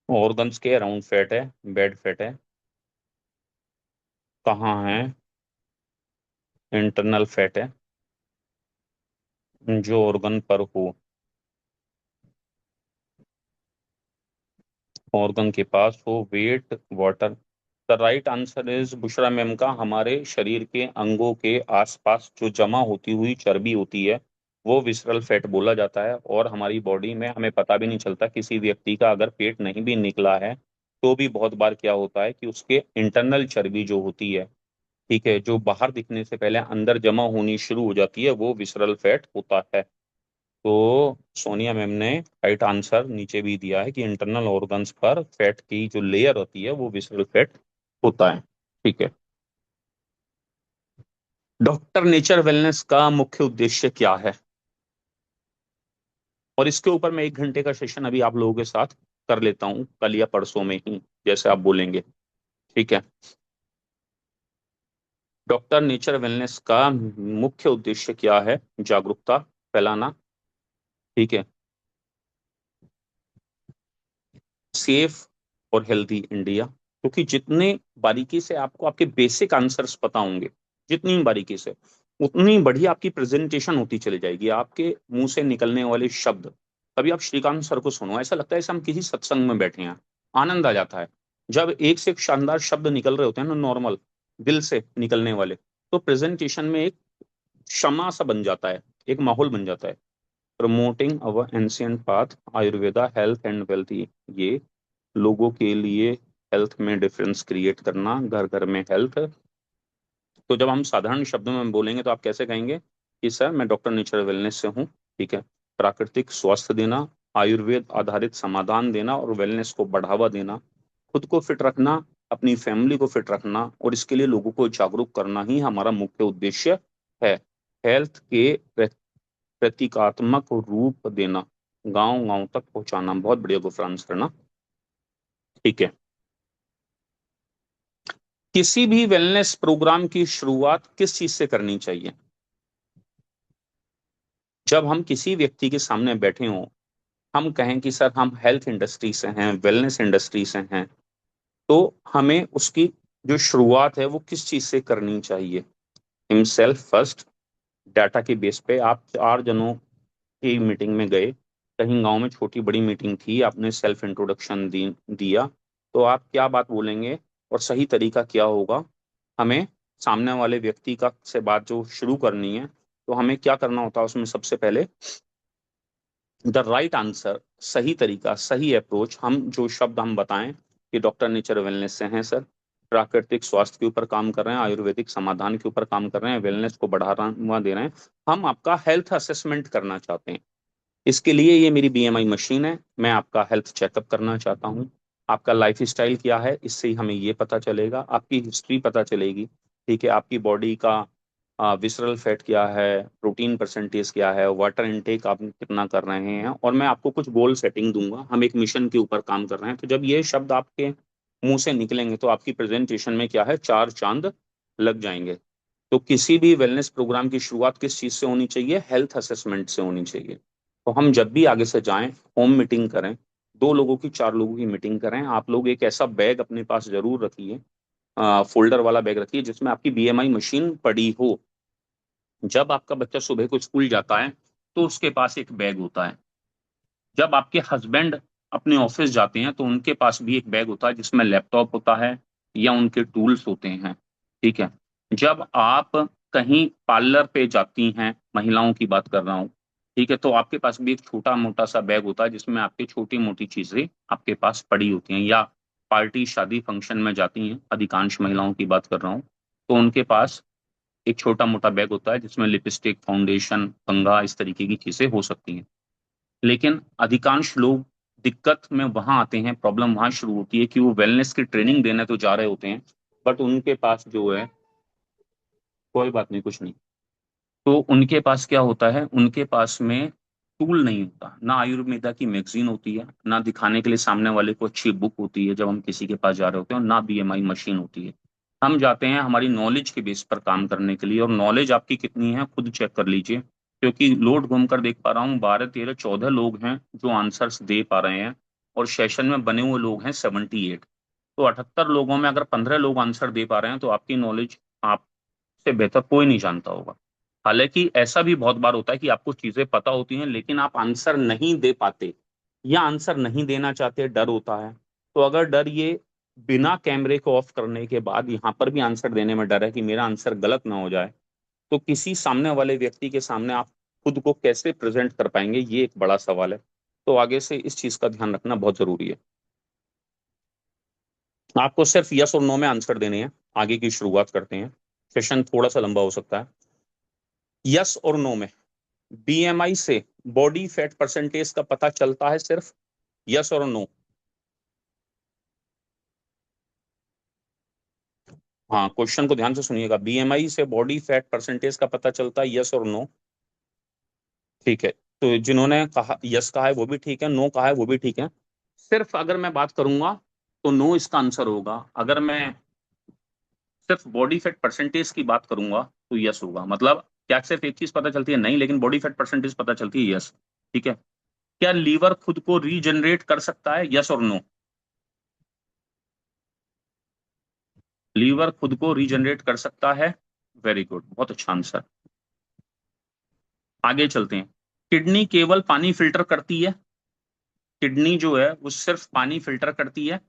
ऑर्गन्स के अराउंड फैट है, बेड फैट है। कहाँ है? इंटरनल फैट है, जो ऑर्गन पर हो, ऑर्गन के पास हो। Wait water. The right answer is Bushra ma'am का, हमारे शरीर के अंगों के आसपास जो जमा होती हुई चर्बी होती है वो विसरल फैट बोला जाता है। और हमारी बॉडी में हमें पता भी नहीं चलता, किसी व्यक्ति का अगर पेट नहीं भी निकला है तो भी बहुत बार क्या होता है कि उसके इंटरनल चर्बी जो होती है, ठीक है, जो बाहर दिखने से पहले अंदर जमा होनी शुरू हो जाती है, वो विसरल फैट होता है। तो सोनिया मैम ने राइट आंसर नीचे भी दिया है कि इंटरनल ऑर्गन्स पर फैट की जो लेयर होती है वो विसरल फैट होता है। ठीक है। डॉक्टर नेचर वेलनेस का मुख्य उद्देश्य क्या है? और इसके ऊपर मैं 1 घंटे का सेशन अभी आप लोगों के साथ कर लेता हूँ, कल या परसों में ही, जैसे आप बोलेंगे। ठीक है। डॉक्टर नेचर वेलनेस का मुख्य उद्देश्य क्या है? जागरूकता फैलाना। ठीक है। सेफ और हेल्दी इंडिया। क्योंकि जितने बारीकी से आपको आपके बेसिक आंसर्स पता होंगे, जितनी बारीकी से, उतनी बढ़िया आपकी प्रेजेंटेशन होती चली जाएगी। आपके मुंह से निकलने वाले शब्द, कभी आप श्रीकांत सर को सुनो, ऐसा लगता है जैसे हम किसी सत्संग में बैठे हैं। आनंद आ जाता है जब एक से एक शानदार शब्द निकल रहे होते हैं ना, नॉर्मल दिल से निकलने वाले। तो प्रेजेंटेशन में एक क्षमा सा बन जाता है, एक माहौल बन जाता है। Promoting our ancient path, Ayurveda, health and wealth, ये लोगों के लिए हेल्थ में डिफरेंस क्रिएट करना, घर घर में हेल्थ। तो जब हम साधारण शब्दों में बोलेंगे तो आप कैसे कहेंगे कि सर मैं डॉक्टर नेचर वेलनेस से हूँ। ठीक है। प्राकृतिक स्वास्थ्य देना, आयुर्वेद आधारित समाधान देना और वेलनेस को बढ़ावा देना, खुद को फिट रखना, अपनी फैमिली को फिट रखना, और इसके लिए लोगों को जागरूक करना ही हमारा मुख्य उद्देश्य है। हेल्थ के प्रतीकात्मक रूप देना, गांव गांव तक पहुंचाना। बहुत बढ़िया गुफरान करना। ठीक है। किसी भी वेलनेस प्रोग्राम की शुरुआत किस चीज से करनी चाहिए? जब हम किसी व्यक्ति के सामने बैठे हों, हम कहें कि सर हम हेल्थ इंडस्ट्री से हैं, वेलनेस इंडस्ट्री से हैं, तो हमें उसकी जो शुरुआत है वो किस चीज से करनी चाहिए? Himself first. डाटा के बेस पे आप 4 जनों की मीटिंग में गए, कहीं गांव में छोटी बड़ी मीटिंग थी, आपने सेल्फ इंट्रोडक्शन दिया, तो आप क्या बात बोलेंगे और सही तरीका क्या होगा? हमें सामने वाले व्यक्ति का से बात जो शुरू करनी है, तो हमें क्या करना होता है उसमें? सबसे पहले द राइट आंसर, सही तरीका, सही अप्रोच, हम जो शब्द हम बताएं कि डॉक्टर नेचर वेलनेस से हैं सर, प्राकृतिक स्वास्थ्य के ऊपर काम कर रहे हैं, आयुर्वेदिक समाधान के ऊपर काम कर रहे हैं, वेलनेस को बढ़ावा दे रहे हैं, हम आपका हेल्थ असेसमेंट करना चाहते हैं। इसके लिए ये मेरी बीएमआई मशीन है, मैं आपका हेल्थ चेकअप करना चाहता हूँ। आपका लाइफ स्टाइल क्या है, इससे ही हमें ये पता चलेगा, आपकी हिस्ट्री पता चलेगी। ठीक है, आपकी बॉडी का विसरल फैट क्या है, प्रोटीन परसेंटेज क्या है, वाटर इनटेक आप कितना कर रहे हैं, और मैं आपको कुछ गोल सेटिंग दूंगा। हम एक मिशन के ऊपर काम कर रहे हैं, तो जब ये शब्द आपके मुंह से निकलेंगे तो आपकी प्रेजेंटेशन में क्या है, चार चांद लग जाएंगे। तो किसी भी वेलनेस प्रोग्राम की शुरुआत किस चीज से होनी चाहिए? हेल्थ असेसमेंट से होनी चाहिए। तो हम जब भी आगे से जाएं, होम मीटिंग करें, दो लोगों की, चार लोगों की मीटिंग करें, आप लोग एक ऐसा बैग अपने पास जरूर रखिए, फोल्डर वाला बैग रखिए जिसमें आपकी बीएमआई मशीन पड़ी हो। जब आपका बच्चा सुबह को स्कूल जाता है तो उसके पास एक बैग होता है। जब आपके हस्बैंड अपने ऑफिस जाते हैं तो उनके पास भी एक बैग होता है जिसमें लैपटॉप होता है या उनके टूल्स होते हैं। ठीक है। जब आप कहीं पार्लर पे जाती हैं, महिलाओं की बात कर रहा हूँ, ठीक है, तो आपके पास भी एक छोटा मोटा सा बैग होता है जिसमें आपकी छोटी मोटी चीजें आपके पास पड़ी होती हैं। या पार्टी शादी फंक्शन में जाती हैं, अधिकांश महिलाओं की बात कर रहा हूँ, तो उनके पास एक छोटा मोटा बैग होता है जिसमें लिपस्टिक, फाउंडेशन, कंघा, इस तरीके की चीजें हो सकती हैं। लेकिन अधिकांश लोग दिक्कत में वहां आते हैं, प्रॉब्लम वहां शुरू होती है कि वो वेलनेस की ट्रेनिंग देने तो जा रहे होते हैं, बट उनके पास जो है, कोई बात नहीं, कुछ नहीं, तो उनके पास क्या होता है, उनके पास में टूल नहीं होता, ना आयुर्वेदा की मैगजीन होती है, ना दिखाने के लिए सामने वाले को अच्छी बुक होती है जब हम किसी के पास जा रहे होते हैं, और ना बीएमआई मशीन होती है। हम जाते हैं हमारी नॉलेज के बेस पर काम करने के लिए, और नॉलेज आपकी कितनी है खुद चेक कर लीजिए, क्योंकि लोड घूम कर देख पा रहा हूँ 12, 13, 14 लोग हैं जो आंसर्स दे पा रहे हैं, और सेशन में बने हुए लोग हैं 78। तो 78 लोगों में अगर 15 लोग आंसर दे पा रहे हैं तो आपकी नॉलेज आपसे बेहतर कोई नहीं जानता होगा। हालांकि ऐसा भी बहुत बार होता है कि आपको चीजें पता होती हैं लेकिन आप आंसर नहीं दे पाते, या आंसर नहीं देना चाहते, डर होता है। तो अगर डर ये बिना कैमरे को ऑफ करने के बाद यहाँ पर भी आंसर देने में डर है कि मेरा आंसर गलत ना हो जाए, तो किसी सामने वाले व्यक्ति के सामने आप खुद को कैसे प्रेजेंट कर पाएंगे, ये एक बड़ा सवाल है। तो आगे से इस चीज का ध्यान रखना बहुत जरूरी है। आपको सिर्फ यस और नो में आंसर देने हैं। आगे की शुरुआत करते हैं, सेशन थोड़ा सा लंबा हो सकता है। यस और नो में बीएमआई से बॉडी फैट परसेंटेज का पता चलता है सिर्फ? यस और नो? हाँ, क्वेश्चन को ध्यान से सुनिएगा, बीएमआई से बॉडी फैट परसेंटेज का पता चलता है, यस और नो? ठीक है, तो जिन्होंने कहा यस कहा है वो भी ठीक है, नो कहा है वो भी ठीक है। सिर्फ अगर मैं बात करूंगा तो नो इसका आंसर होगा, अगर मैं सिर्फ बॉडी फैट परसेंटेज की बात करूंगा तो यस होगा। मतलब क्या सिर्फ एक चीज पता चलती है? नहीं, लेकिन बॉडी फैट परसेंटेज पता चलती है, यस। ठीक है। क्या लीवर खुद को रीजनरेट कर सकता है, यस और नो? लीवर खुद को रीजनरेट कर सकता है, वेरी गुड, बहुत अच्छा आंसर। आगे चलते हैं। किडनी केवल पानी फिल्टर करती है? किडनी जो है वो सिर्फ पानी फिल्टर करती है?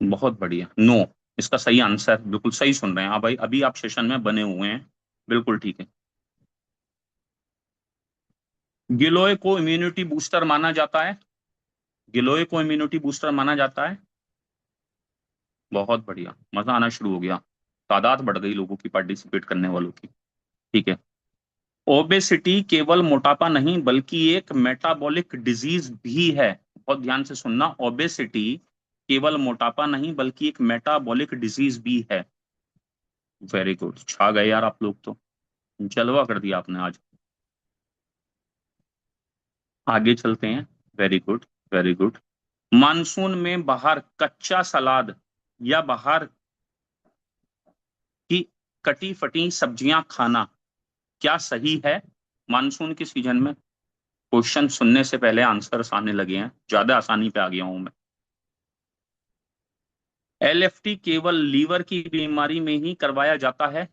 बहुत बढ़िया, नो इसका सही आंसर। बिल्कुल सही सुन रहे हैं आप भाई, अभी आप सेशन में बने हुए हैं, बिल्कुल ठीक है। गिलोय को इम्यूनिटी बूस्टर माना जाता है? गिलोय को इम्यूनिटी बूस्टर माना जाता है? बहुत बढ़िया, मजा आना शुरू हो गया, तादाद बढ़ गई लोगों की, पार्टिसिपेट करने वालों की। ठीक है। ओबेसिटी केवल मोटापा नहीं बल्कि एक मेटाबॉलिक डिजीज भी है। बहुत ध्यान से सुनना, ओबेसिटी केवल मोटापा नहीं बल्कि एक मेटाबॉलिक डिजीज भी है। वेरी गुड, छा गए यार आप लोग तो, जलवा कर दिया आपने आज। आगे चलते हैं। Very good, very good. Monsoon में बाहर कच्चा सलाद या बाहर की कटी फटी सब्जियां खाना क्या सही है मानसून के सीजन में? क्वेश्चन सुनने से पहले आंसर्स आने लगे हैं, ज्यादा आसानी पे आ गया हूं मैं। एलएफटी केवल लीवर की बीमारी में ही करवाया जाता है?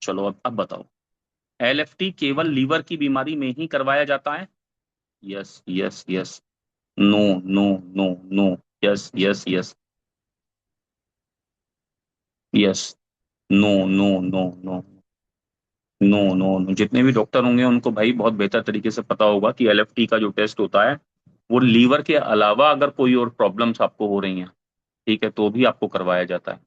चलो अब बताओ। LFT केवल लीवर की बीमारी में ही करवाया जाता है? Yes yes yes. No no no no. Yes yes yes yes. No no no no no no no. जितने भी डॉक्टर होंगे उनको भाई बहुत बेहतर तरीके से पता होगा कि LFT का जो टेस्ट होता है वो लीवर के अलावा अगर कोई और प्रॉब्लम्स आपको हो रही हैं, ठीक है, तो भी आपको करवाया जाता है।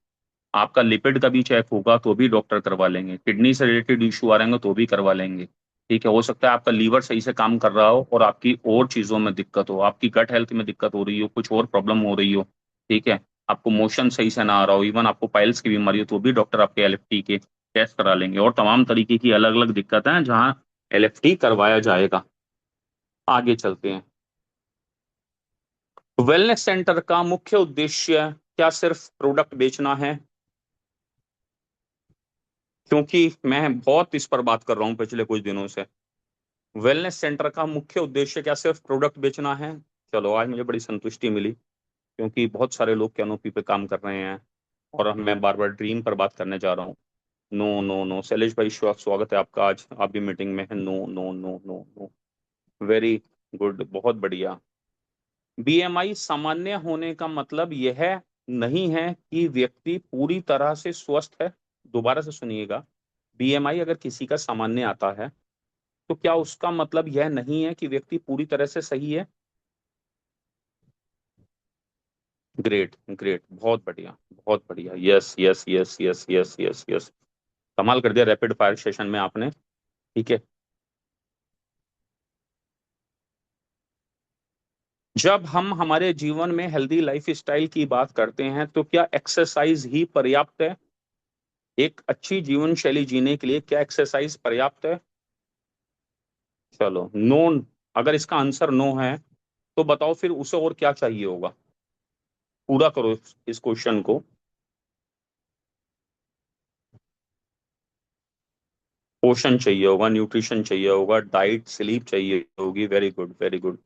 आपका लिपिड का भी चेक होगा तो भी डॉक्टर करवा लेंगे, किडनी से रिलेटेड इशू आ रहे हैं तो भी करवा लेंगे। ठीक है, हो सकता है आपका लीवर सही से काम कर रहा हो और आपकी और चीजों में दिक्कत हो, आपकी गट हेल्थ में दिक्कत हो रही हो, कुछ और प्रॉब्लम हो रही हो। ठीक है, आपको मोशन सही से ना आ रहा हो, इवन आपको पाइल्स की बीमारी हो, तो भी डॉक्टर आपके LFT के टेस्ट करा लेंगे। और तमाम तरीके की अलग अलग दिक्कतें हैं जहाँ LFT करवाया जाएगा। आगे चलते हैं। वेलनेस सेंटर का मुख्य उद्देश्य क्या सिर्फ प्रोडक्ट बेचना है? क्योंकि मैं बहुत इस पर बात कर रहा हूं पिछले कुछ दिनों से। वेलनेस सेंटर का मुख्य उद्देश्य क्या सिर्फ प्रोडक्ट बेचना है? चलो, आज मुझे बड़ी संतुष्टि मिली, क्योंकि बहुत सारे लोग कैनोपी पे काम कर रहे हैं और अब मैं बार बार ड्रीम पर बात करने जा रहा हूँ। नो नो नो, शैलेश भाई, स्वागत है आपका, आज आप भी मीटिंग में है। No no no no no. Very good, बहुत बढ़िया। BMI सामान्य होने का मतलब यह नहीं है कि व्यक्ति पूरी तरह से स्वस्थ है। दोबारा से सुनिएगा, BMI अगर किसी का सामान्य आता है तो क्या उसका मतलब यह नहीं है कि व्यक्ति पूरी तरह से सही है? ग्रेट ग्रेट, बहुत बढ़िया बहुत बढ़िया। Yes yes yes yes yes yes yes. कमाल कर दिया रैपिड फायर सेशन में आपने। ठीक है, जब हम हमारे जीवन में हेल्दी लाइफ स्टाइल की बात करते हैं तो क्या एक्सरसाइज ही पर्याप्त है? एक अच्छी जीवन शैली जीने के लिए क्या एक्सरसाइज पर्याप्त है? चलो, नो। अगर इसका आंसर नो है तो बताओ फिर उसे और क्या चाहिए होगा? पूरा करो इस क्वेश्चन को। पोषण चाहिए होगा, न्यूट्रिशन चाहिए होगा, डाइट, स्लीप चाहिए होगी। Very good very good.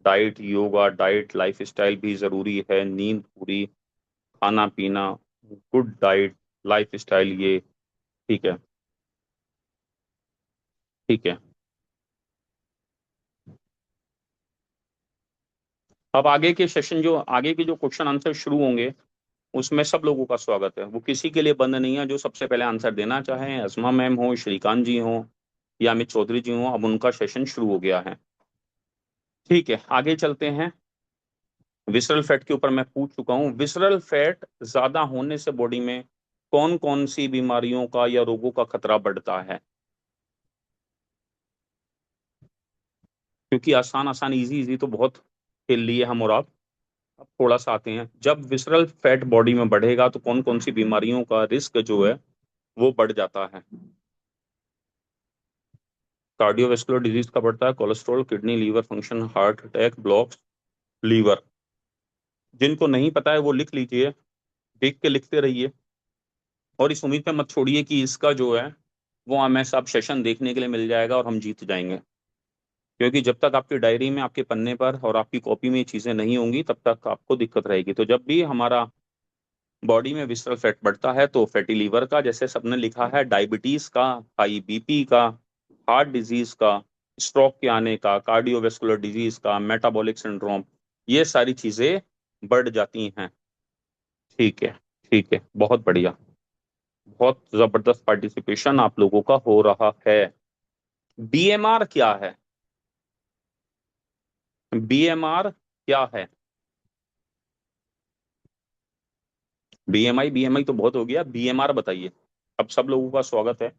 Diet, yoga, diet, lifestyle भी जरूरी है, नींद पूरी, खाना पीना, गुड डाइट, लाइफस्टाइल, ये ठीक है। ठीक है, अब आगे के सेशन, जो आगे के जो क्वेश्चन आंसर शुरू होंगे उसमें सब लोगों का स्वागत है। वो किसी के लिए बंद नहीं है। जो सबसे पहले आंसर देना चाहें, असमा मैम हो, श्रीकांत जी हो या अमित चौधरी जी हो, अब उनका सेशन शुरू हो गया है। ठीक है, आगे चलते हैं। विसरल फैट के ऊपर मैं पूछ चुका हूँ। विसरल फैट ज्यादा होने से बॉडी में कौन कौन सी बीमारियों का या रोगों का खतरा बढ़ता है? क्योंकि आसान आसान, इजी इजी तो बहुत खेल लिए हम और आप। अब थोड़ा सा आते हैं, जब विसरल फैट बॉडी में बढ़ेगा तो कौन कौन सी बीमारियों का रिस्क जो है वो बढ़ जाता है? कार्डियोवेस्कुलर डिजीज का बढ़ता है, cholesterol, kidney, liver function, heart attack, blocks, liver. जिनको नहीं पता है वो लिख लीजिए, देख के लिखते रहिए, और इस उम्मीद पे मत छोड़िए कि इसका जो है वो हमें सब सेशन देखने के लिए मिल जाएगा और हम जीत जाएंगे। क्योंकि जब तक आपकी डायरी में, आपके पन्ने पर और आपकी कॉपी में ये चीजें नहीं होंगी तब तक आपको दिक्कत रहेगी। तो जब भी हमारा बॉडी में विसरल फैट बढ़ता है तो फैटी लीवर का, जैसे सबने लिखा है, डायबिटीज का, हाई BP का, हार्ट डिजीज का, स्ट्रोक के आने का, कार्डियोवेस्कुलर डिजीज का, मेटाबॉलिक सिंड्रोम, ये सारी चीजें बढ़ जाती हैं। ठीक है, ठीक है, बहुत बढ़िया। बहुत जबरदस्त पार्टिसिपेशन आप लोगों का हो रहा है। BMR क्या है? BMR क्या है? BMI तो बहुत हो गया, BMR बताइए। अब सब लोगों का स्वागत है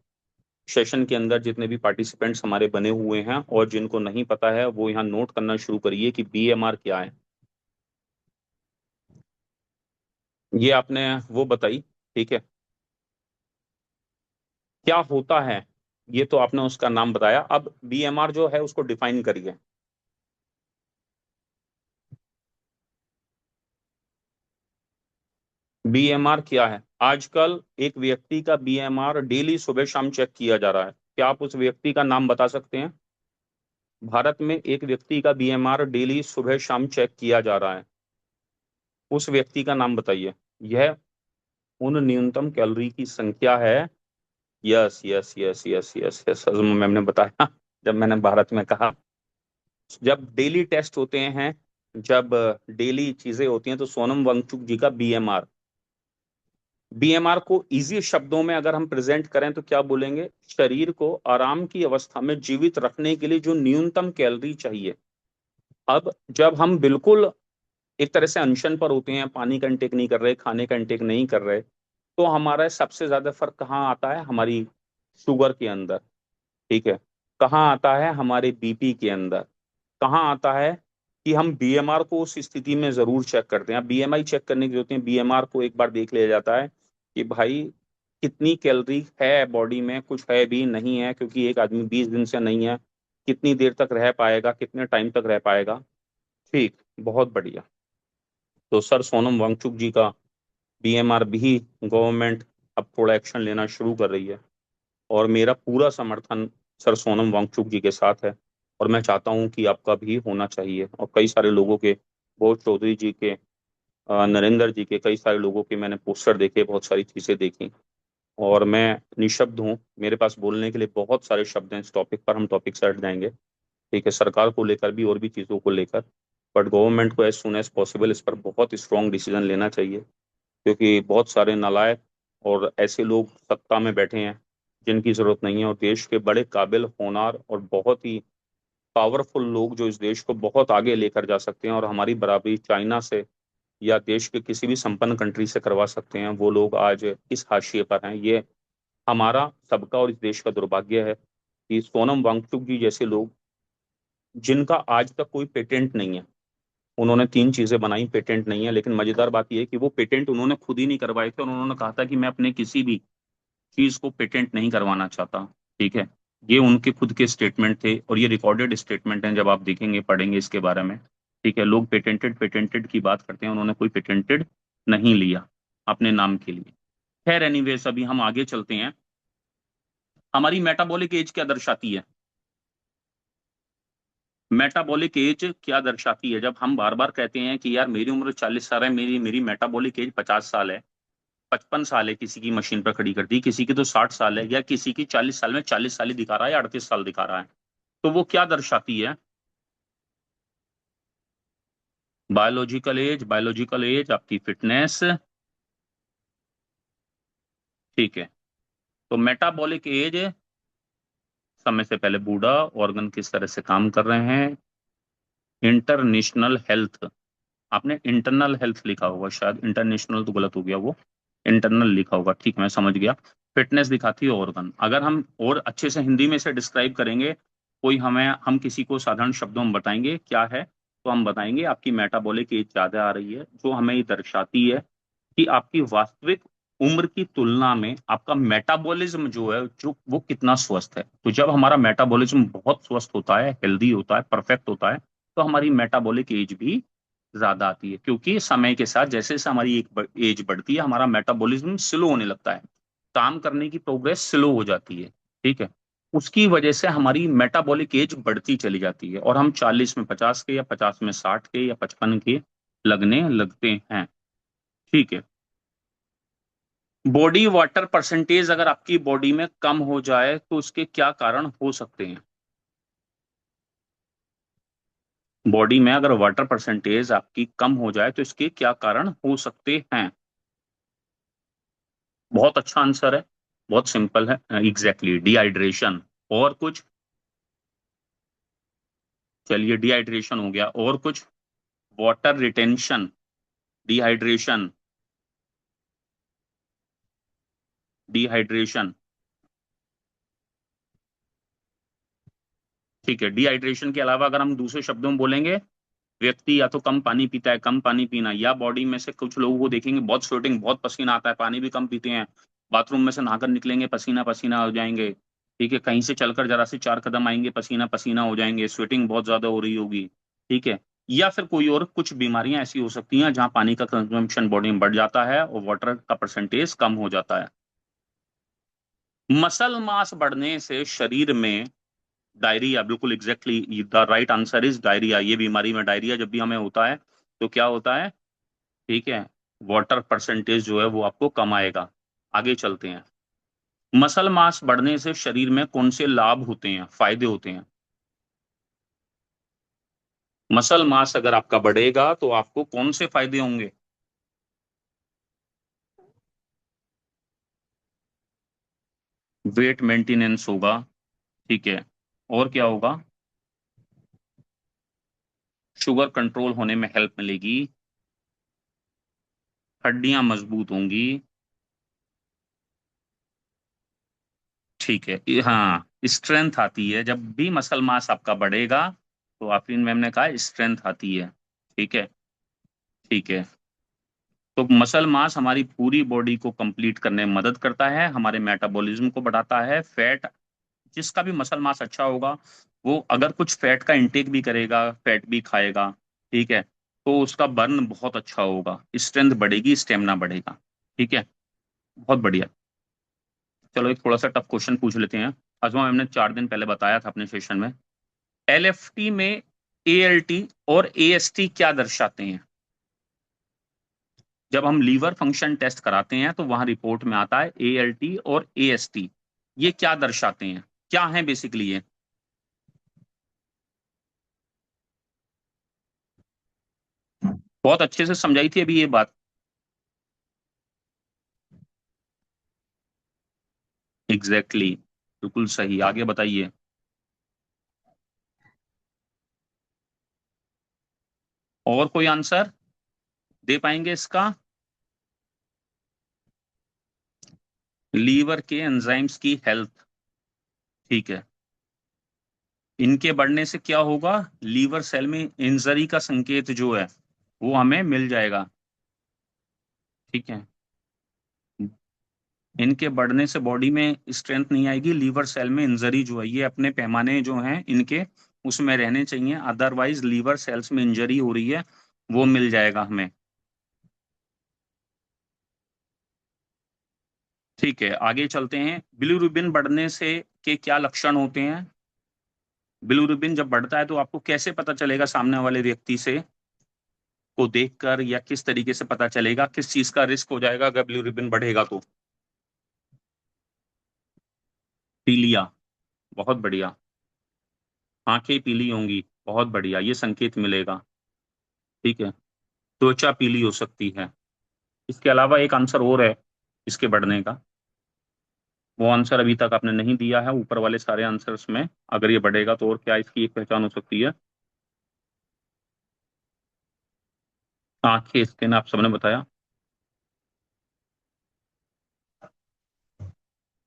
सेशन के अंदर, जितने भी पार्टिसिपेंट्स हमारे बने हुए हैं, और जिनको नहीं पता है वो यहाँ नोट करना शुरू करिए कि BMR क्या है। ये आपने वो बताई, ठीक है, क्या होता है, ये तो आपने उसका नाम बताया। अब BMR जो है उसको डिफाइन करिए। BMR क्या है? आजकल एक व्यक्ति का BMR डेली सुबह शाम चेक किया जा रहा है। क्या आप उस व्यक्ति का नाम बता सकते हैं? भारत में एक व्यक्ति का BMR डेली सुबह शाम चेक किया जा रहा है, उस व्यक्ति का नाम बताइए। यह उन न्यूनतम कैलोरी की संख्या है yes yes yes yes yes yes, ma'am ने बताया। जब मैंने भारत में कहा, जब डेली टेस्ट होते हैं, जब डेली चीजें होती हैं, तो सोनम वांगचुक जी का बीएमआर, बीएमआर को इजी शब्दों में अगर हम प्रेजेंट करें तो क्या बोलेंगे? शरीर को आराम की अवस्था में जीवित रखने के लिए जो न्यूनतम कैलोरी चाहिए। अब जब हम बिल्कुल एक तरह से अनशन पर होते हैं, पानी का इंटेक नहीं कर रहे, खाने का इंटेक नहीं कर रहे, तो हमारा सबसे ज्यादा फर्क कहाँ आता है? हमारी शुगर के अंदर। ठीक है। कहाँ आता है? हमारे बीपी के अंदर। कहाँ आता है कि हम बीएमआर को उस स्थिति में जरूर चेक करते हैं। बीएमआई चेक करने की जरूरत है, बीएमआर को एक बार देख लिया जाता है कि भाई कितनी कैलोरी है बॉडी में, कुछ है भी नहीं है, क्योंकि एक आदमी 20 दिन से नहीं है, कितनी देर तक रह पाएगा, कितने टाइम तक रह पाएगा। ठीक, बहुत बढ़िया। तो सर सोनम वांगचुक जी का बीएमआर भी गवर्नमेंट अब थोड़ा एक्शन लेना शुरू कर रही है, और मेरा पूरा समर्थन सर सोनम वांगचुक जी के साथ है। और मैं चाहता हूं कि आपका भी होना चाहिए, और कई सारे लोगों के, बहुत चौधरी जी के, नरेंद्र जी के, कई सारे लोगों के मैंने पोस्टर देखे, बहुत सारी चीजें देखी, और मैं निशब्द हूँ। मेरे पास बोलने के लिए बहुत सारे शब्द हैं इस टॉपिक पर, हम टॉपिक से हट जाएंगे। ठीक है, सरकार को लेकर भी और भी चीज़ों को लेकर, बट गवर्नमेंट को एज सुन एज पॉसिबल इस पर बहुत स्ट्रांग डिसीजन लेना चाहिए, क्योंकि बहुत सारे नालायक और ऐसे लोग सत्ता में बैठे हैं जिनकी जरूरत नहीं है, और देश के बड़े काबिल, होनार और बहुत ही पावरफुल लोग जो इस देश को बहुत आगे लेकर जा सकते हैं और हमारी बराबरी चाइना से या देश के किसी भी संपन्न कंट्री से करवा सकते हैं, वो लोग आज इस हाशिए पर हैं। ये हमारा सबका और इस देश का दुर्भाग्य है कि सोनम वांगचुक जी जैसे लोग, जिनका आज तक कोई पेटेंट नहीं है, उन्होंने 3 चीजें बनाई, पेटेंट नहीं है, लेकिन मजेदार बात यह है कि वो पेटेंट उन्होंने खुद ही नहीं करवाए थे, और उन्होंने कहा था कि मैं अपने किसी भी चीज को पेटेंट नहीं करवाना चाहता। ठीक है। ये उनके खुद के स्टेटमेंट थे, और ये रिकॉर्डेड स्टेटमेंट हैं, जब आप देखेंगे पढ़ेंगे इसके बारे में। ठीक है, लोग पेटेंटेड पेटेंटेड की बात करते हैं, उन्होंने कोई पेटेंटेड नहीं लिया अपने नाम के लिए। खैर एनीवेज, अभी हम आगे चलते हैं। हमारी मेटाबॉलिक एज क्या दर्शाती है? मेटाबॉलिक एज क्या दर्शाती है? जब हम बार बार कहते हैं कि यार मेरी उम्र 40 साल है, मेरी मेरी मेटाबॉलिक एज 50 साल है, 55 साल है, किसी की मशीन पर खड़ी कर दी, किसी की तो 60 साल है, या किसी की 40 साल में 40 साल ही दिखा रहा है या 38 साल दिखा रहा है, तो वो क्या दर्शाती है? बायोलॉजिकल एज, बायोलॉजिकल एज आपकी फिटनेस। ठीक है। तो मेटाबॉलिक एज, समय से पहले बूढ़ा, ऑर्गन किस तरह से काम कर रहे हैं। इंटरनेशनल हेल्थ, आपने इंटरनल हेल्थ लिखा होगा शायद, इंटरनेशनल तो गलत हो गया, वो इंटरनल लिखा होगा। ठीक है, मैं समझ गया। फिटनेस दिखाती है ऑर्गन। अगर हम और अच्छे से हिंदी में इसे डिस्क्राइब करेंगे, कोई हमें, हम किसी को साधारण शब्दों में बताएंगे क्या है, तो हम बताएंगे आपकी मेटाबॉलिक एज ज्यादा आ रही है, जो हमें ये दर्शाती है कि आपकी वास्तविक उम्र की तुलना में आपका मेटाबॉलिज्म जो है, जो वो कितना स्वस्थ है। तो जब हमारा मेटाबॉलिज्म बहुत स्वस्थ होता है, हेल्दी होता है, परफेक्ट होता है, तो हमारी मेटाबॉलिक एज भी ज्यादा आती है, क्योंकि समय के साथ जैसे जैसे हमारी एक एज बढ़ती है, हमारा मेटाबॉलिज्म स्लो होने लगता है, काम करने की प्रोग्रेस स्लो हो जाती है। ठीक है। उसकी वजह से हमारी मेटाबॉलिक एज बढ़ती चली जाती है, और हम 40 में 50 के, या 50 में 60 के, या 55 के लगने लगते हैं। ठीक है। बॉडी वाटर परसेंटेज अगर आपकी बॉडी में कम हो जाए तो उसके क्या कारण हो सकते हैं? बॉडी में अगर वाटर परसेंटेज आपकी कम हो जाए तो इसके क्या कारण हो सकते हैं? बहुत अच्छा आंसर है, बहुत सिंपल है, एग्जैक्टली डिहाइड्रेशन। और कुछ? चलिए, डिहाइड्रेशन हो गया, और कुछ? Water retention, dehydration, dehydration. ठीक है, डिहाइड्रेशन के अलावा अगर हम दूसरे शब्दों में बोलेंगे, व्यक्ति या तो कम पानी पीता है, कम पानी पीना, या बॉडी में से कुछ लोगों को देखेंगे बहुत स्वेटिंग, बहुत पसीना आता है, पानी भी कम पीते हैं, बाथरूम में से नहाकर निकलेंगे पसीना पसीना हो जाएंगे। ठीक है, कहीं से चलकर जरा से 4 कदम आएंगे पसीना पसीना हो जाएंगे, स्वेटिंग बहुत ज्यादा हो रही होगी। ठीक है। या फिर कोई और कुछ बीमारियां ऐसी हो सकती हैं जहां पानी का कंजम्पशन बॉडी में बढ़ जाता है और वाटर का परसेंटेज कम हो जाता है। मसल मास बढ़ने से शरीर में डायरिया, बिल्कुल exactly the right answer is diarrhoea. ये बीमारी में डायरिया जब भी हमें होता है तो क्या होता है? ठीक है, वाटर परसेंटेज जो है वो आपको कम आएगा। आगे चलते हैं। मसल मास बढ़ने से शरीर में कौन से लाभ होते हैं, फायदे होते हैं? मसल मास अगर आपका बढ़ेगा तो आपको कौन से फायदे होंगे? वेट मेंटेनेंस होगा। ठीक है। और क्या होगा? शुगर कंट्रोल होने में हेल्प मिलेगी। हड्डियां मजबूत होंगी। ठीक है, हाँ, स्ट्रेंथ आती है जब भी मसल मास आपका बढ़ेगा, तो आफरीन मैम ने कहा स्ट्रेंथ आती है। ठीक है। ठीक है। तो मसल मास हमारी पूरी बॉडी को कंप्लीट करने में मदद करता है, हमारे मेटाबॉलिज्म को बढ़ाता है। फैट, जिसका भी मसल मास अच्छा होगा, वो अगर कुछ फैट का इंटेक भी करेगा, फैट भी खाएगा, ठीक है, तो उसका बर्न बहुत अच्छा होगा, स्ट्रेंथ बढ़ेगी, स्टेमिना बढ़ेगा। ठीक है। बहुत बढ़िया। चलो एक थोड़ा सा टफ क्वेश्चन पूछ लेते हैं। अजमा मैम ने 4 दिन पहले बताया था अपने सेशन में, एलएफटी में एएलटी और एएसटी क्या दर्शाते हैं? जब हम लीवर फंक्शन टेस्ट कराते हैं तो वहां रिपोर्ट में आता है एएलटी और एएसटी, ये क्या दर्शाते हैं, क्या है बेसिकली ये? बहुत अच्छे से समझाई थी अभी ये बात। एग्जैक्टली exactly, बिल्कुल सही, आगे बताइए। और कोई आंसर दे पाएंगे इसका? लीवर के एंजाइम्स की हेल्थ। ठीक है। इनके बढ़ने से क्या होगा? लीवर सेल में इंजरी का संकेत जो है वो हमें मिल जाएगा। ठीक है। इनके बढ़ने से बॉडी में स्ट्रेंथ नहीं आएगी, लीवर सेल में इंजरी जो है ये अपने पैमाने जो हैं इनके उसमें रहने चाहिए, अदरवाइज लीवर सेल्स में इंजरी हो रही है वो मिल जाएगा हमें। ठीक है, आगे चलते हैं। बिलीरुबिन बढ़ने से के क्या लक्षण होते हैं? बिलीरुबिन जब बढ़ता है तो आपको कैसे पता चलेगा, सामने वाले व्यक्ति से को देखकर, या किस तरीके से पता चलेगा किस चीज का रिस्क हो जाएगा अगर बिलीरुबिन बढ़ेगा तो? पीलिया। बहुत बढ़िया। आंखें पीली होंगी। बहुत बढ़िया, ये संकेत मिलेगा। ठीक है। त्वचा पीली हो सकती है। इसके अलावा एक आंसर और है इसके बढ़ने का, वो आंसर अभी तक आपने नहीं दिया है ऊपर वाले सारे आंसर्स में। अगर ये बढ़ेगा तो और क्या इसकी एक पहचान हो सकती है? आंखें, स्किन, आप सबने बताया।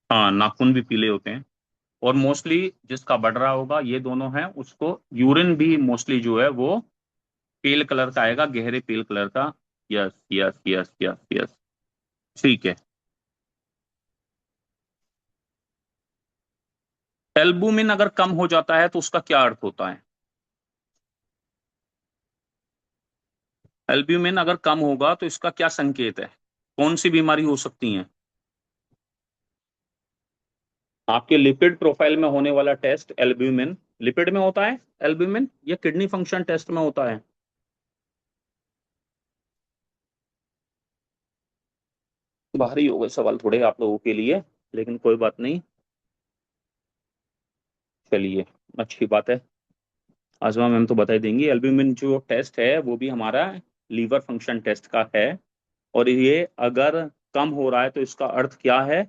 हाँ, नाखून भी पीले होते हैं। और मोस्टली जिसका बढ़ रहा होगा ये दोनों हैं, उसको यूरिन भी मोस्टली जो है वो पेल कलर का आएगा, गहरे पेल कलर का। Yes yes yes yes yes. ठीक है। एल्बुमिन अगर कम हो जाता है तो उसका क्या अर्थ होता है? एल्ब्यूमिन अगर कम होगा तो इसका क्या संकेत है, कौन सी बीमारी हो सकती है? आपके लिपिड प्रोफाइल में होने वाला टेस्ट एल्ब्यूमिन, लिपिड में होता है एल्ब्यूमिन, या किडनी फंक्शन टेस्ट में होता है? भारी हो गए सवाल थोड़े आप लोगों के लिए, लेकिन कोई बात नहीं। चलिए, अच्छी बात है। आजमा मैम तो बता ही देंगी। एल्ब्यूमिन जो टेस्ट है वो भी हमारा लीवर फंक्शन टेस्ट का है। और ये अगर कम हो रहा है तो इसका अर्थ क्या है?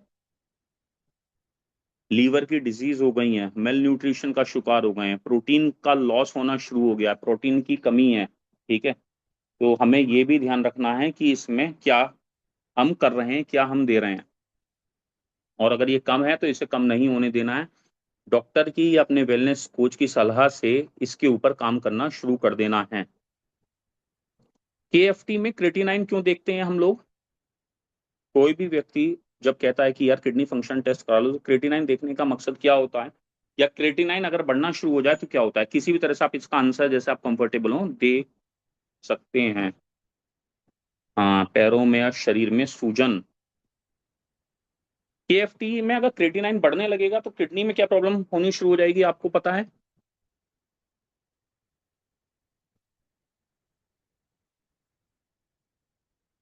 लीवर की डिजीज हो गई है, मेल न्यूट्रिशन का शिकार हो गए हैं, प्रोटीन का लॉस होना शुरू हो गया, प्रोटीन की कमी है। ठीक है। तो हमें ये भी ध्यान रखना है कि इसमें क्या हम कर रहे हैं, क्या हम दे रहे हैं। और अगर ये कम है तो इसे कम नहीं होने देना है, डॉक्टर की या अपने वेलनेस कोच की सलाह से इसके ऊपर काम करना शुरू कर देना है। केएफटी में क्रेटिनाइन क्यों देखते हैं हम लोग? कोई भी व्यक्ति जब कहता है कि यार किडनी फंक्शन टेस्ट करा लो, तो क्रेटिनाइन देखने का मकसद क्या होता है, या क्रेटिनाइन अगर बढ़ना शुरू हो जाए तो क्या होता है? किसी भी तरह से आप इसका आंसर जैसे आप कंफर्टेबल हो दे सकते हैं। हाँ, पैरों में या शरीर में सूजन। केएफटी में अगर क्रेटिनाइन बढ़ने लगेगा तो किडनी में क्या प्रॉब्लम होनी शुरू हो जाएगी, आपको पता है?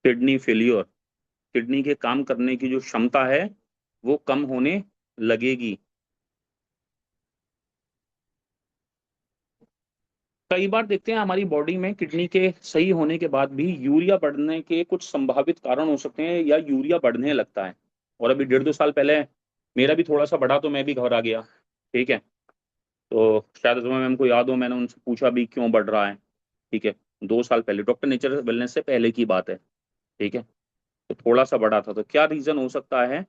किडनी फेलियर, किडनी के काम करने की जो क्षमता है वो कम होने लगेगी। कई बार देखते हैं हमारी बॉडी में किडनी के सही होने के बाद भी यूरिया बढ़ने के कुछ संभावित कारण हो सकते हैं, या यूरिया बढ़ने लगता है। और अभी 1.5 2 साल पहले मेरा भी थोड़ा सा बढ़ा तो मैं भी घबरा गया। ठीक है। तो शायद तुम्हें मैम को याद हो, मैंने उनसे पूछा भी क्यों बढ़ रहा है। ठीक है। 2 साल पहले डॉक्टर नेचर वेलनेस से पहले की बात है। ठीक है। तो थोड़ा सा बढ़ा था, तो क्या रीजन हो सकता है।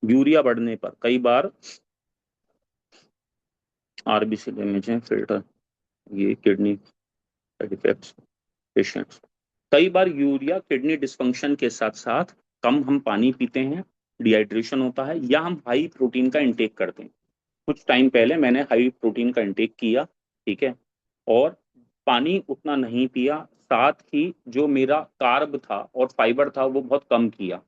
यूरिया बढ़ने पर कई बार आरबीसी डैमेज है, फिल्टर, ये किडनी डिफेक्ट्स पेशेंट्स। कई बार यूरिया किडनी डिस्फंक्शन के साथ साथ कम हम पानी पीते हैं, डिहाइड्रेशन होता है, या हम हाई प्रोटीन का इंटेक करते हैं। कुछ टाइम पहले मैंने हाई प्रोटीन का इंटेक किया। ठीक है। और पानी उतना नहीं पिया, साथ ही जो मेरा कार्ब था और फाइबर था वो बहुत कम किया।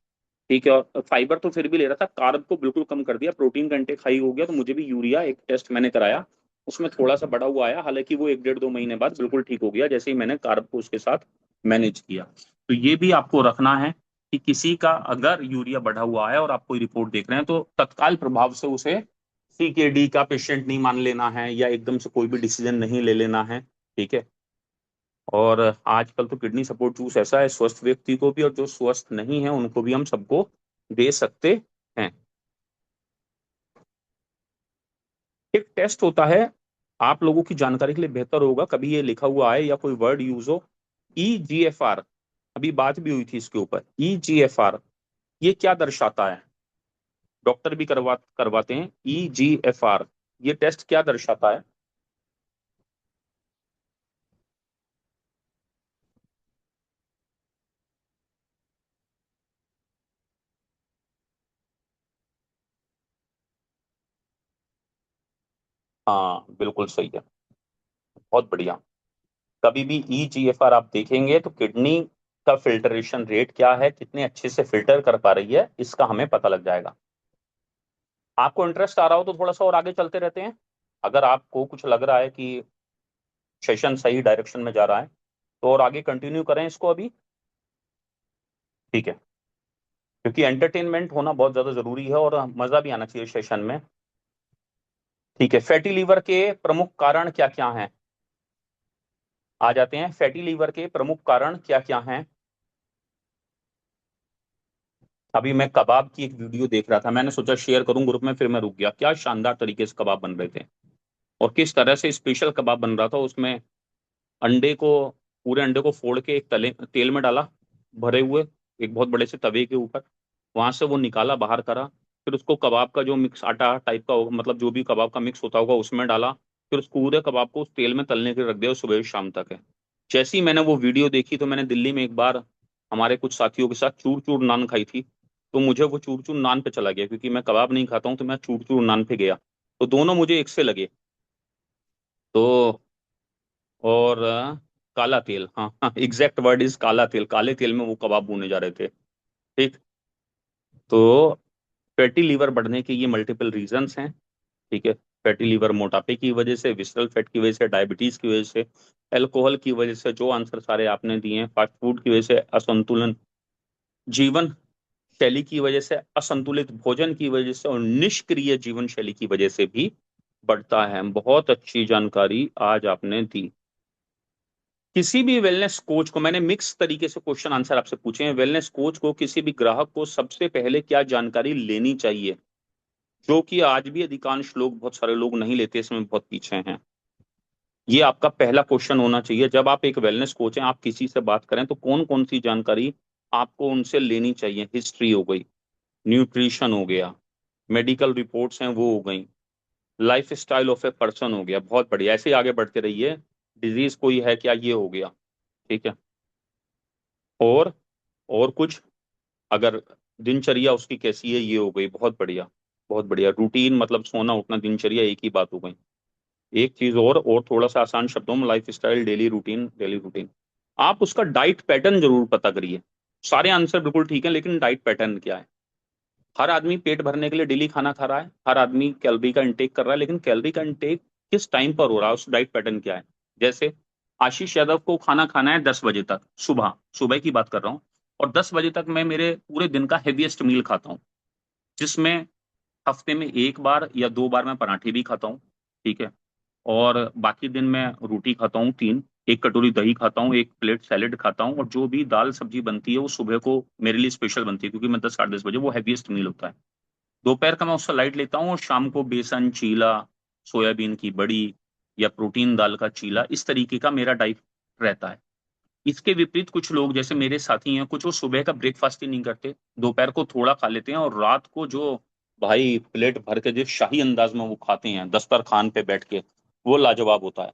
ठीक है। और फाइबर तो फिर भी ले रहा था, कार्ब को बिल्कुल कम कर दिया, प्रोटीन का इंटेक हाई हो गया। तो मुझे भी यूरिया, एक टेस्ट मैंने कराया, उसमें थोड़ा सा बढ़ा हुआ आया। हालांकि वो 1 1.5 2 महीने बाद बिल्कुल ठीक हो गया, जैसे ही मैंने कार्ब को उसके साथ मैनेज किया। तो ये भी आपको रखना है कि किसी का अगर यूरिया बढ़ा हुआ है और आप कोई रिपोर्ट देख रहे हैं तो तत्काल प्रभाव से उसे CKD का पेशेंट नहीं मान लेना है, या एकदम से कोई भी डिसीजन नहीं ले लेना है। ठीक है। और आजकल तो किडनी सपोर्ट जूस ऐसा है, स्वस्थ व्यक्ति को भी और जो स्वस्थ नहीं है उनको भी हम सबको दे सकते हैं। एक टेस्ट होता है, आप लोगों की जानकारी के लिए बेहतर होगा कभी ये लिखा हुआ है या कोई वर्ड यूज हो, EGFR। अभी बात भी हुई थी इसके ऊपर, EGFR ये क्या दर्शाता है। डॉक्टर भी करवाते हैं। EGFR ये टेस्ट क्या दर्शाता है। हाँ बिल्कुल सही है, बहुत बढ़िया। कभी भी EGFR आप देखेंगे तो किडनी का फिल्टरेशन रेट क्या है, कितने अच्छे से फिल्टर कर पा रही है, इसका हमें पता लग जाएगा। आपको इंटरेस्ट आ रहा हो तो थोड़ा सा और आगे चलते रहते हैं। अगर आपको कुछ लग रहा है कि सेशन सही डायरेक्शन में जा रहा है तो और आगे कंटिन्यू करें इसको अभी। ठीक है। क्योंकि एंटरटेनमेंट होना बहुत ज्यादा जरूरी है और मजा भी आना चाहिए सेशन में। ठीक है। फैटी लीवर के प्रमुख कारण क्या क्या हैं। आ जाते हैं, फैटी लीवर के प्रमुख कारण क्या क्या हैं। अभी मैं कबाब की एक वीडियो देख रहा था, मैंने सोचा शेयर करूं ग्रुप में, फिर मैं रुक गया। क्या शानदार तरीके से कबाब बन रहे थे, और किस तरह से स्पेशल कबाब बन रहा था। उसमें अंडे को, पूरे अंडे को फोड़ के एक तले तेल में डाला, भरे हुए एक बहुत बड़े से तवे के ऊपर, वहां से वो निकाला, बाहर करा। फिर उसको कबाब का जो मिक्स आटा टाइप का होगा, मतलब जो भी कबाब का मिक्स होता होगा उसमें डाला। फिर उस पूरे कबाब को उस तेल में तलने के लिए रख दिया, सुबह शाम तक है। जैसे ही मैंने वो वीडियो देखी तो मैंने दिल्ली में एक बार हमारे कुछ साथियों के साथ चूर चूर नान खाई थी। तो मुझे वो चूर चूर नान पे चला गया, क्योंकि मैं कबाब नहीं खाता हूँ, तो मैं चूर चूर नान पे गया। तो दोनों मुझे एक से लगे। तो और काला तेल, हाँ हाँ, एग्जैक्ट वर्ड इज काला तेल, काले तेल में वो कबाब भूने जा रहे थे। ठीक। तो फैटी लीवर बढ़ने के ये मल्टीपल रीजंस हैं। ठीक है। फैटी लीवर मोटापे की वजह से, विसरल फैट की वजह से, डायबिटीज की वजह से, अल्कोहल की वजह से, जो आंसर सारे आपने दिए हैं, फास्ट फूड की वजह से, असंतुलन जीवन शैली की वजह से, असंतुलित भोजन की वजह से, और निष्क्रिय जीवन शैली की वजह से भी बढ़ता है। बहुत अच्छी जानकारी आज आपने दी। किसी भी वेलनेस कोच को, मैंने मिक्स तरीके से क्वेश्चन आंसर आपसे पूछे हैं, वेलनेस कोच को किसी भी ग्राहक को सबसे पहले क्या जानकारी लेनी चाहिए, जो कि आज भी अधिकांश लोग, बहुत सारे लोग नहीं लेते, इसमें बहुत पीछे हैं। ये आपका पहला क्वेश्चन होना चाहिए। जब आप एक वेलनेस कोच हैं, आप किसी से बात करें तो कौन कौन सी जानकारी आपको उनसे लेनी चाहिए। हिस्ट्री हो गई, न्यूट्रिशन हो गया, मेडिकल रिपोर्ट्स हैं वो हो गई, life style of a person हो गया। बहुत बढ़िया, ऐसे ही आगे बढ़ते रहिए। डिजीज कोई है क्या, ये हो गया। ठीक है। और और कुछ, अगर दिनचर्या उसकी कैसी है, ये हो गई। बहुत बढ़िया, बहुत बढ़िया। रूटीन मतलब सोना उठना, दिनचर्या, एक ही बात हो गई। एक चीज और थोड़ा सा आसान शब्दों में, life style, daily routine, daily routine. आप उसका डाइट पैटर्न जरूर पता करिए। सारे आंसर बिल्कुल ठीक है, लेकिन डाइट पैटर्न क्या है। हर आदमी पेट भरने के लिए डेली खाना खा रहा है, हर आदमी कैलोरी का इंटेक कर रहा है, लेकिन कैलोरी का इंटेक किस टाइम पर हो रहा है, उस डाइट पैटर्न क्या है। जैसे आशीष यादव को खाना खाना है 10 बजे तक, सुबह सुबह की बात कर रहा हूँ, और 10 बजे तक मैं मेरे पूरे दिन का हेवीएस्ट मील खाता हूँ, जिसमें हफ्ते में 1 बार या 2 बार मैं पराठे भी खाता हूँ। ठीक है। और बाकी दिन मैं रोटी खाता हूँ 3, 1 कटोरी दही खाता हूँ, 1 प्लेट सैलेड खाता हूँ, और जो भी दाल सब्जी बनती है वो सुबह को मेरे लिए स्पेशल बनती है, क्योंकि मैं 10 साढ़े 10 बजे, वो हैवीएस्ट मील होता है। दोपहर का मैं उससे लाइट लेता हूँ, और शाम को बेसन चीला, सोयाबीन की बड़ी, या प्रोटीन दाल का चीला, इस तरीके का मेरा डाइट रहता है। इसके विपरीत कुछ लोग जैसे मेरे साथी हैं कुछ, वो सुबह का ब्रेकफास्ट ही नहीं करते, दोपहर को थोड़ा खा लेते हैं, और रात को जो भाई प्लेट भर के जो शाही अंदाज में वो खाते हैं दस्तरखान पे बैठ के, वो लाजवाब होता है।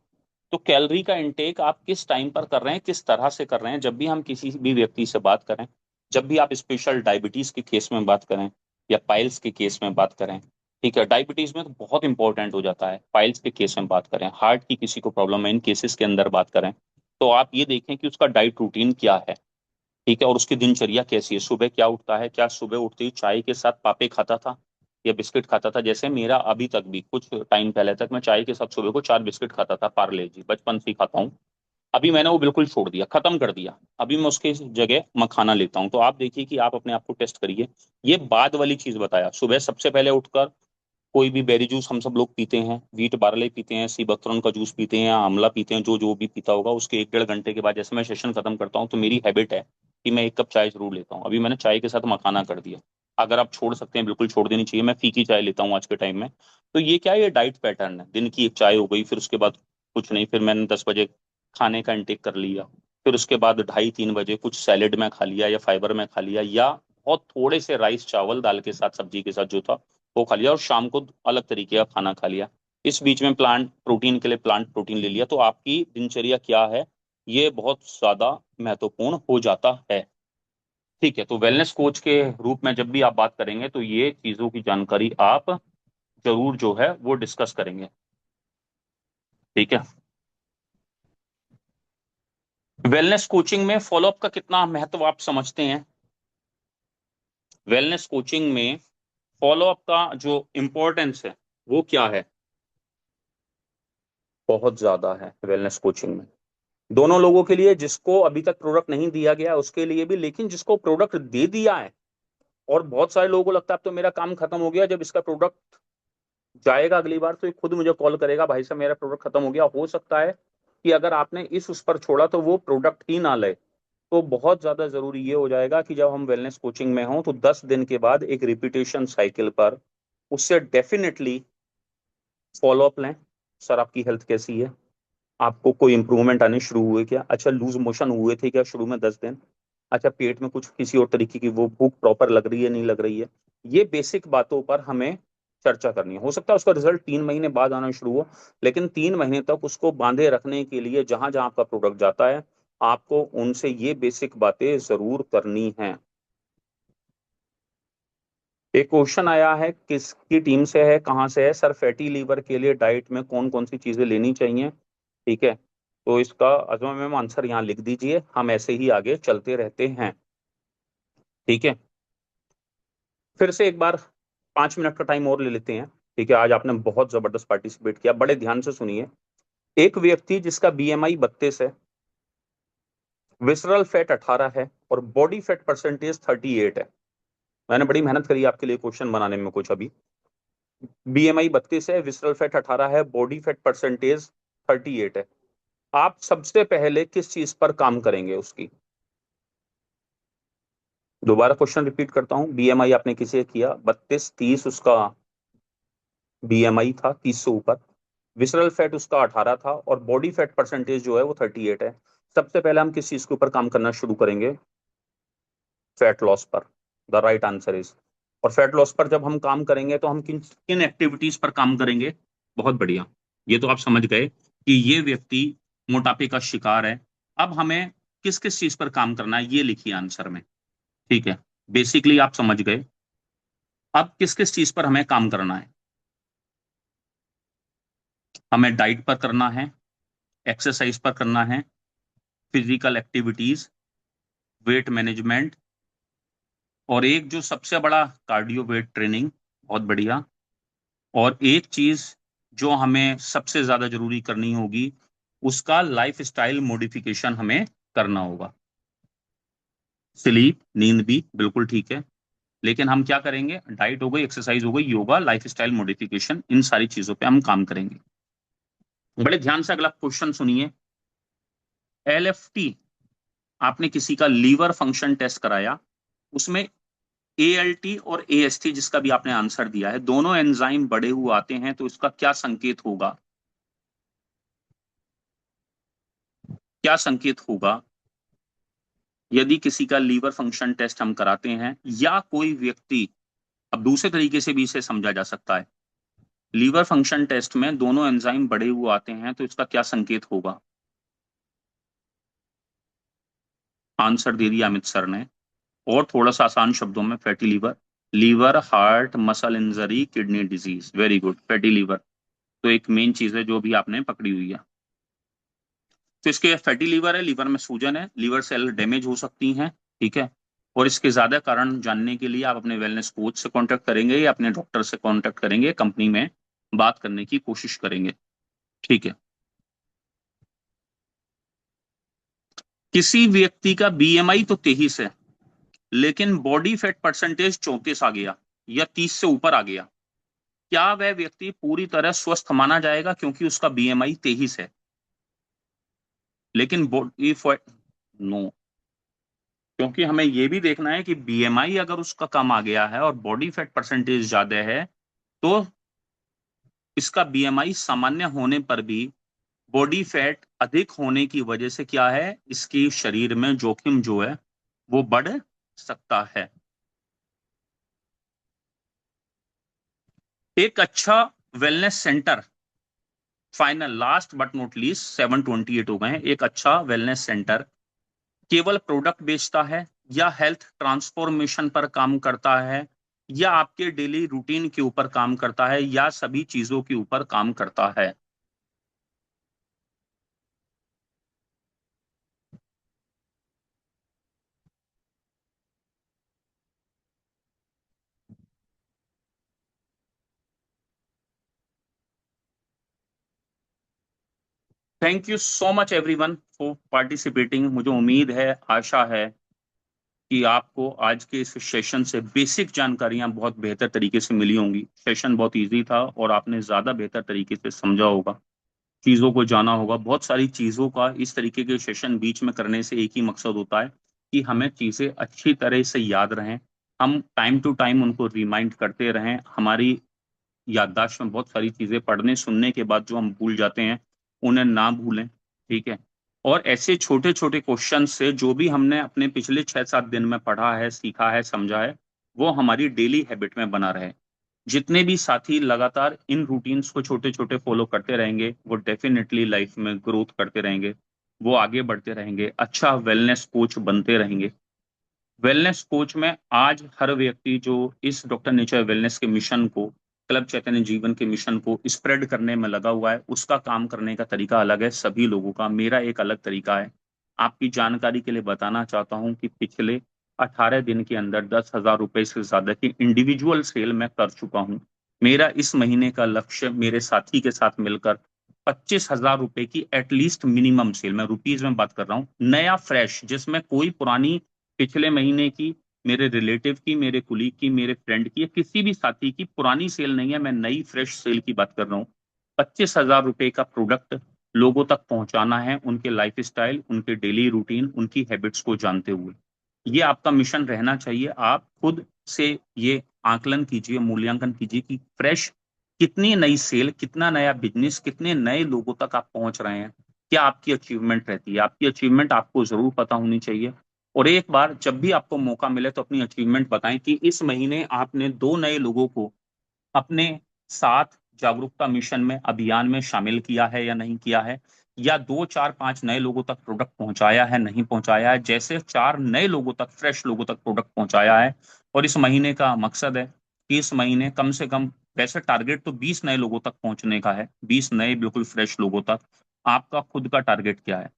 तो कैलोरी का इंटेक आप किस टाइम पर कर रहे हैं, किस तरह से कर रहे हैं, जब भी हम किसी भी व्यक्ति से बात करें, जब भी आप स्पेशल डायबिटीज के केस में बात करें, या पाइल्स के केस में बात करें, ठीक है, डायबिटीज में तो बहुत इंपॉर्टेंट हो जाता है, पाइल्स के केस में बात करें, हार्ट की किसी को प्रॉब्लम है, इन केसेस के अंदर बात करें, तो आप ये देखें कि उसका डाइट रूटीन क्या है। ठीक है, और उसकी दिनचर्या कैसी है, सुबह क्या उठता है, क्या सुबह उठते ही चाय के साथ पापे खाता था या बिस्किट खाता था, जैसे मेरा अभी तक भी, कुछ टाइम पहले तक मैं चाय के साथ सुबह को 4 बिस्किट खाता था, पार्ले जी, बचपन से ही खाता हूँ। अभी मैंने वो बिल्कुल छोड़ दिया, खत्म कर दिया। अभी मैं उसके जगह मखाना लेता हूँ। तो आप देखिए कि आप अपने आप को टेस्ट करिए। ये बाद वाली चीज बताया, सुबह सबसे पहले उठकर कोई भी बेरी जूस हम सब लोग पीते हैं, व्हीट बार्ले पीते हैं, सी बकथ्रोन का जूस पीते हैं, आंवला पीते हैं, जो जो भी पीता होगा, उसके 1 डेढ़ घंटे के बाद जैसे मैं सेशन खत्म करता हूँ, तो मेरी हैबिट है कि मैं 1 कप चाय जरूर लेता हूँ। अभी मैंने चाय के साथ मखाना कर दिया। अगर आप छोड़ सकते हैं बिल्कुल छोड़ देनी चाहिए, मैं फीकी चाय लेता हूँ आज के टाइम में। तो ये क्या है, ये डाइट पैटर्न है, दिन की एक चाय हो गई, फिर उसके बाद कुछ नहीं, फिर मैंने 10 बजे खाने का इंटेक कर लिया, फिर उसके बाद 2:30 3 बजे कुछ सैलेड में खा लिया, या फाइबर में खा लिया, या बहुत थोड़े से राइस चावल दाल के साथ सब्जी के साथ जो था वो खा लिया, और शाम को अलग तरीके का खाना खा लिया। इस बीच में प्लांट प्रोटीन के लिए प्लांट प्रोटीन ले लिया। तो आपकी दिनचर्या क्या है, ये बहुत ज्यादा महत्वपूर्ण हो जाता है। ठीक है, तो वेलनेस कोच के रूप में जब भी आप बात करेंगे, तो ये चीजों की जानकारी आप जरूर जो है वो डिस्कस करेंगे। ठीक है। वेलनेस कोचिंग में फॉलोअप का कितना महत्व आप समझते हैं? वेलनेस कोचिंग में फॉलोअप का जो इम्पोर्टेंस है वो क्या है? बहुत ज्यादा है वेलनेस कोचिंग में, दोनों लोगों के लिए, जिसको अभी तक प्रोडक्ट नहीं दिया गया उसके लिए भी, लेकिन जिसको प्रोडक्ट दे दिया है। और बहुत सारे लोगों को लगता है अब तो मेरा काम खत्म हो गया, जब इसका प्रोडक्ट जाएगा अगली बार तो ये खुद मुझे कॉल करेगा, भाई साहब मेरा प्रोडक्ट खत्म हो गया। हो सकता है कि अगर आपने इस उस पर छोड़ा तो वो प्रोडक्ट ही ना ले। तो बहुत ज्यादा जरूरी ये हो जाएगा कि जब हम वेलनेस कोचिंग में हों तो 10 दिन के बाद एक रिपीटेशन साइकिल पर उससे डेफिनेटली फॉलोअप लें। सर आपकी हेल्थ कैसी है, आपको कोई इंप्रूवमेंट आने शुरू हुए क्या, अच्छा लूज मोशन हुए थे क्या शुरू में 10 दिन, अच्छा पेट में कुछ किसी और तरीके की वो भूख प्रॉपर लग रही है नहीं लग रही है। ये बेसिक बातों पर हमें चर्चा करनी है। हो सकता है उसका रिजल्ट 3 महीने बाद आना शुरू हो, लेकिन 3 महीने तक उसको बांधे रखने के लिए जहां जहां आपका प्रोडक्ट जाता है, आपको उनसे ये बेसिक बातें जरूर करनी है। एक क्वेश्चन आया है, किसकी टीम से है, कहाँ से है सर, फैटी लीवर के लिए डाइट में कौन कौन सी चीजें लेनी चाहिए? ठीक है, तो इसका अजमा मैम आंसर यहाँ लिख दीजिए, हम ऐसे ही आगे चलते रहते हैं। ठीक है, फिर से एक बार 5 मिनट का टाइम और ले लेते हैं। ठीक है, आज आपने बहुत जबरदस्त पार्टिसिपेट किया, बड़े ध्यान से सुनिए। एक व्यक्ति जिसका बीएमआई 32 है, विसरल फैट 18 है, और बॉडी फैट परसेंटेज 38 है। मैंने बड़ी मेहनत करी आपके लिए क्वेश्चन बनाने में कुछ अभी। बीएमआई 32 है, विसरल फैट 18 है, बॉडी फैट परसेंटेज 38 है। आप सबसे पहले किस चीज पर काम करेंगे उसकी? दोबारा क्वेश्चन रिपीट करता हूं, बीएमआई आपने किसे किया 32 30, उसका बीएमआई था 30 से ऊपर, विसरल फैट उसका 18 था, और बॉडी फैट परसेंटेज जो है वो 38 है। सबसे पहले हम किस चीज के ऊपर काम करना शुरू करेंगे? फैट लॉस पर। The right answer is. और फैट लॉस पर जब हम काम करेंगे तो हम किन किन एक्टिविटीज पर काम करेंगे? बहुत बढ़िया, ये तो आप समझ गए कि ये व्यक्ति मोटापे का शिकार है। अब हमें किस किस चीज पर काम करना है ये लिखिए आंसर में। ठीक है, बेसिकली आप समझ गए। अब किस किस चीज पर हमें काम करना है? हमें डाइट पर करना है, एक्सरसाइज पर करना है, फिजिकल एक्टिविटीज, वेट मैनेजमेंट, और एक जो सबसे बड़ा कार्डियो वेट ट्रेनिंग। बहुत बढ़िया। और एक चीज जो हमें सबसे ज्यादा जरूरी करनी होगी, उसका लाइफ स्टाइल मॉडिफिकेशन हमें करना होगा। स्लीप, नींद भी बिल्कुल ठीक है, लेकिन हम क्या करेंगे? डाइट हो गई, एक्सरसाइज हो गई, योगा, लाइफ स्टाइल मॉडिफिकेशन, इन सारी चीजों पे हम काम करेंगे। बड़े ध्यान से अगला क्वेश्चन सुनिए। एलएफटी, आपने किसी का लीवर फंक्शन टेस्ट कराया, उसमें एएलटी और एएसटी जिसका भी आपने आंसर दिया है, दोनों एंजाइम बढ़े हुए आते हैं, तो इसका क्या संकेत होगा? क्या संकेत होगा यदि किसी का लीवर फंक्शन टेस्ट हम कराते हैं, या कोई व्यक्ति, अब दूसरे तरीके से भी इसे समझा जा सकता है, लीवर फंक्शन टेस्ट में दोनों एंजाइम बढ़े हुए आते हैं, तो इसका क्या संकेत होगा? आंसर दे दिया अमित सर ने। और थोड़ा सा आसान शब्दों में, fatty liver, liver, heart, muscle injury, kidney disease. Very good, fatty liver तो एक मेन चीज है जो भी आपने पकड़ी हुई है। तो इसके फैटी लीवर है, लीवर में सूजन है, लीवर सेल डैमेज हो सकती हैं, ठीक है। और इसके ज्यादा कारण जानने के लिए आप अपने वेलनेस कोच से कांटेक्ट करेंगे या अपने डॉक्टर से कांटेक्ट करेंगे, कंपनी में बात करने की कोशिश करेंगे, ठीक है। किसी व्यक्ति का बीएमआई तो 23 है, लेकिन बॉडी फैट परसेंटेज 34 आ गया या 30 से ऊपर आ गया, क्या वह व्यक्ति पूरी तरह स्वस्थ माना जाएगा क्योंकि उसका बीएमआई 23 है, लेकिन बॉडी फैट, नो। क्योंकि हमें यह भी देखना है कि बीएमआई अगर उसका कम आ गया है और बॉडी फैट परसेंटेज ज्यादा है, तो इसका बीएमआई सामान्य होने पर भी बॉडी फैट अधिक होने की वजह से क्या है, इसकी शरीर में जोखिम जो है वो बढ़ सकता है। एक अच्छा wellness centre, final last but not least 728 हो गए हैं, एक अच्छा वेलनेस सेंटर केवल प्रोडक्ट बेचता है, या हेल्थ ट्रांसफॉर्मेशन पर काम करता है, या आपके डेली रूटीन के ऊपर काम करता है, या सभी चीजों के ऊपर काम करता है? Thank you so much everyone for participating. मुझे उम्मीद है, आशा है कि आपको आज के इस सेशन से बेसिक जानकारियां बहुत बेहतर तरीके से मिली होंगी। सेशन बहुत इजी था और आपने ज्यादा बेहतर तरीके से समझा होगा, चीजों को जाना होगा। बहुत सारी चीजों का इस तरीके के सेशन बीच में करने से एक ही मकसद होता है कि हमें चीजें अच्छी तरह से याद रहें, हम टाइम टू टाइम उनको रिमाइंड करते रहें। हमारी याददाश्त में बहुत सारी चीजें पढ़ने सुनने के बाद जो हम भूल जाते हैं, उन्हें ना भूलें, ठीक है। और ऐसे छोटे छोटे क्वेश्चन से जो भी हमने अपने पिछले 6-7 दिन में पढ़ा है, सीखा है, समझा है, वो हमारी डेली हैबिट में बना रहे। जितने भी साथी लगातार इन रूटीन्स को छोटे छोटे फॉलो करते रहेंगे, वो डेफिनेटली लाइफ में ग्रोथ करते रहेंगे, वो आगे बढ़ते रहेंगे, अच्छा वेलनेस कोच बनते रहेंगे। वेलनेस कोच में आज हर व्यक्ति जो इस डॉक्टर नेचर वेलनेस के मिशन को, क्लब चैतन्य जीवन के मिशन को स्प्रेड करने में लगा हुआ है, उसका काम करने का तरीका अलग है सभी लोगों का, मेरा एक अलग तरीका है। आपकी जानकारी के लिए बताना चाहता हूं कि पिछले 18 दिन के अंदर 10,000 रुपए से ज्यादा की इंडिविजुअल सेल मैं कर चुका हूं। मेरा इस महीने का लक्ष्य मेरे साथी के साथ मिलकर 25,000 रुपए की एटलीस्ट मिनिमम सेल, मैं रुपीज में बात कर रहा हूँ, नया फ्रेश, जिसमें कोई पुरानी पिछले महीने की, मेरे रिलेटिव की, मेरे कुलीग की, मेरे फ्रेंड की, या किसी भी साथी की पुरानी सेल नहीं है, मैं नई फ्रेश सेल की बात कर रहा हूँ। 25,000 रुपए का प्रोडक्ट लोगों तक पहुंचाना है, उनके लाइफ स्टाइल, उनके डेली रूटीन, उनकी हैबिट्स को जानते हुए। ये आपका मिशन रहना चाहिए। आप खुद से ये आकलन कीजिए, मूल्यांकन कीजिए कि फ्रेश कितनी नई सेल, कितना नया बिजनेस, कितने नए लोगों तक आप पहुंच रहे हैं, क्या आपकी अचीवमेंट रहती है। आपकी अचीवमेंट आपको जरूर पता होनी चाहिए। और एक बार जब भी आपको मौका मिले तो अपनी अचीवमेंट बताएं कि इस महीने आपने 2 नए लोगों को अपने साथ जागरूकता मिशन में, अभियान में शामिल किया है या नहीं किया है, या 2 4 5 नए लोगों तक प्रोडक्ट पहुंचाया है, नहीं पहुंचाया है, जैसे 4 नए लोगों तक, फ्रेश लोगों तक प्रोडक्ट पहुंचाया है। और इस महीने का मकसद है कि इस महीने कम से कम, वैसे टारगेट तो 20 नए लोगों तक पहुंचने का है, 20 नए बिल्कुल फ्रेश लोगों तक। आपका खुद का टारगेट क्या है?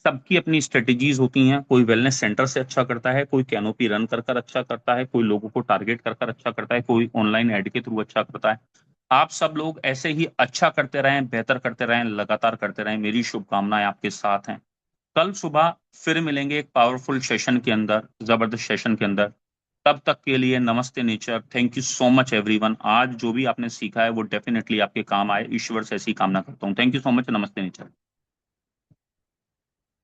सबकी अपनी स्ट्रेटेजीज होती हैं, कोई वेलनेस सेंटर से अच्छा करता है, कोई कैनोपी रन कर कर अच्छा करता है, कोई लोगों को टारगेट कर कर अच्छा करता है, कोई ऑनलाइन एड के थ्रू अच्छा करता है। आप सब लोग ऐसे ही अच्छा करते रहें, बेहतर करते रहें, लगातार करते रहें। मेरी शुभकामनाएं आपके साथ हैं। कल सुबह फिर मिलेंगे एक पावरफुल सेशन के अंदर, जबरदस्त सेशन के अंदर। तब तक के लिए नमस्ते nature, thank you so much everyone. आज जो भी आपने सीखा है वो डेफिनेटली आपके काम आए, ईश्वर से ऐसी कामना करता हूँ। थैंक यू सो मच, नमस्ते नेचर।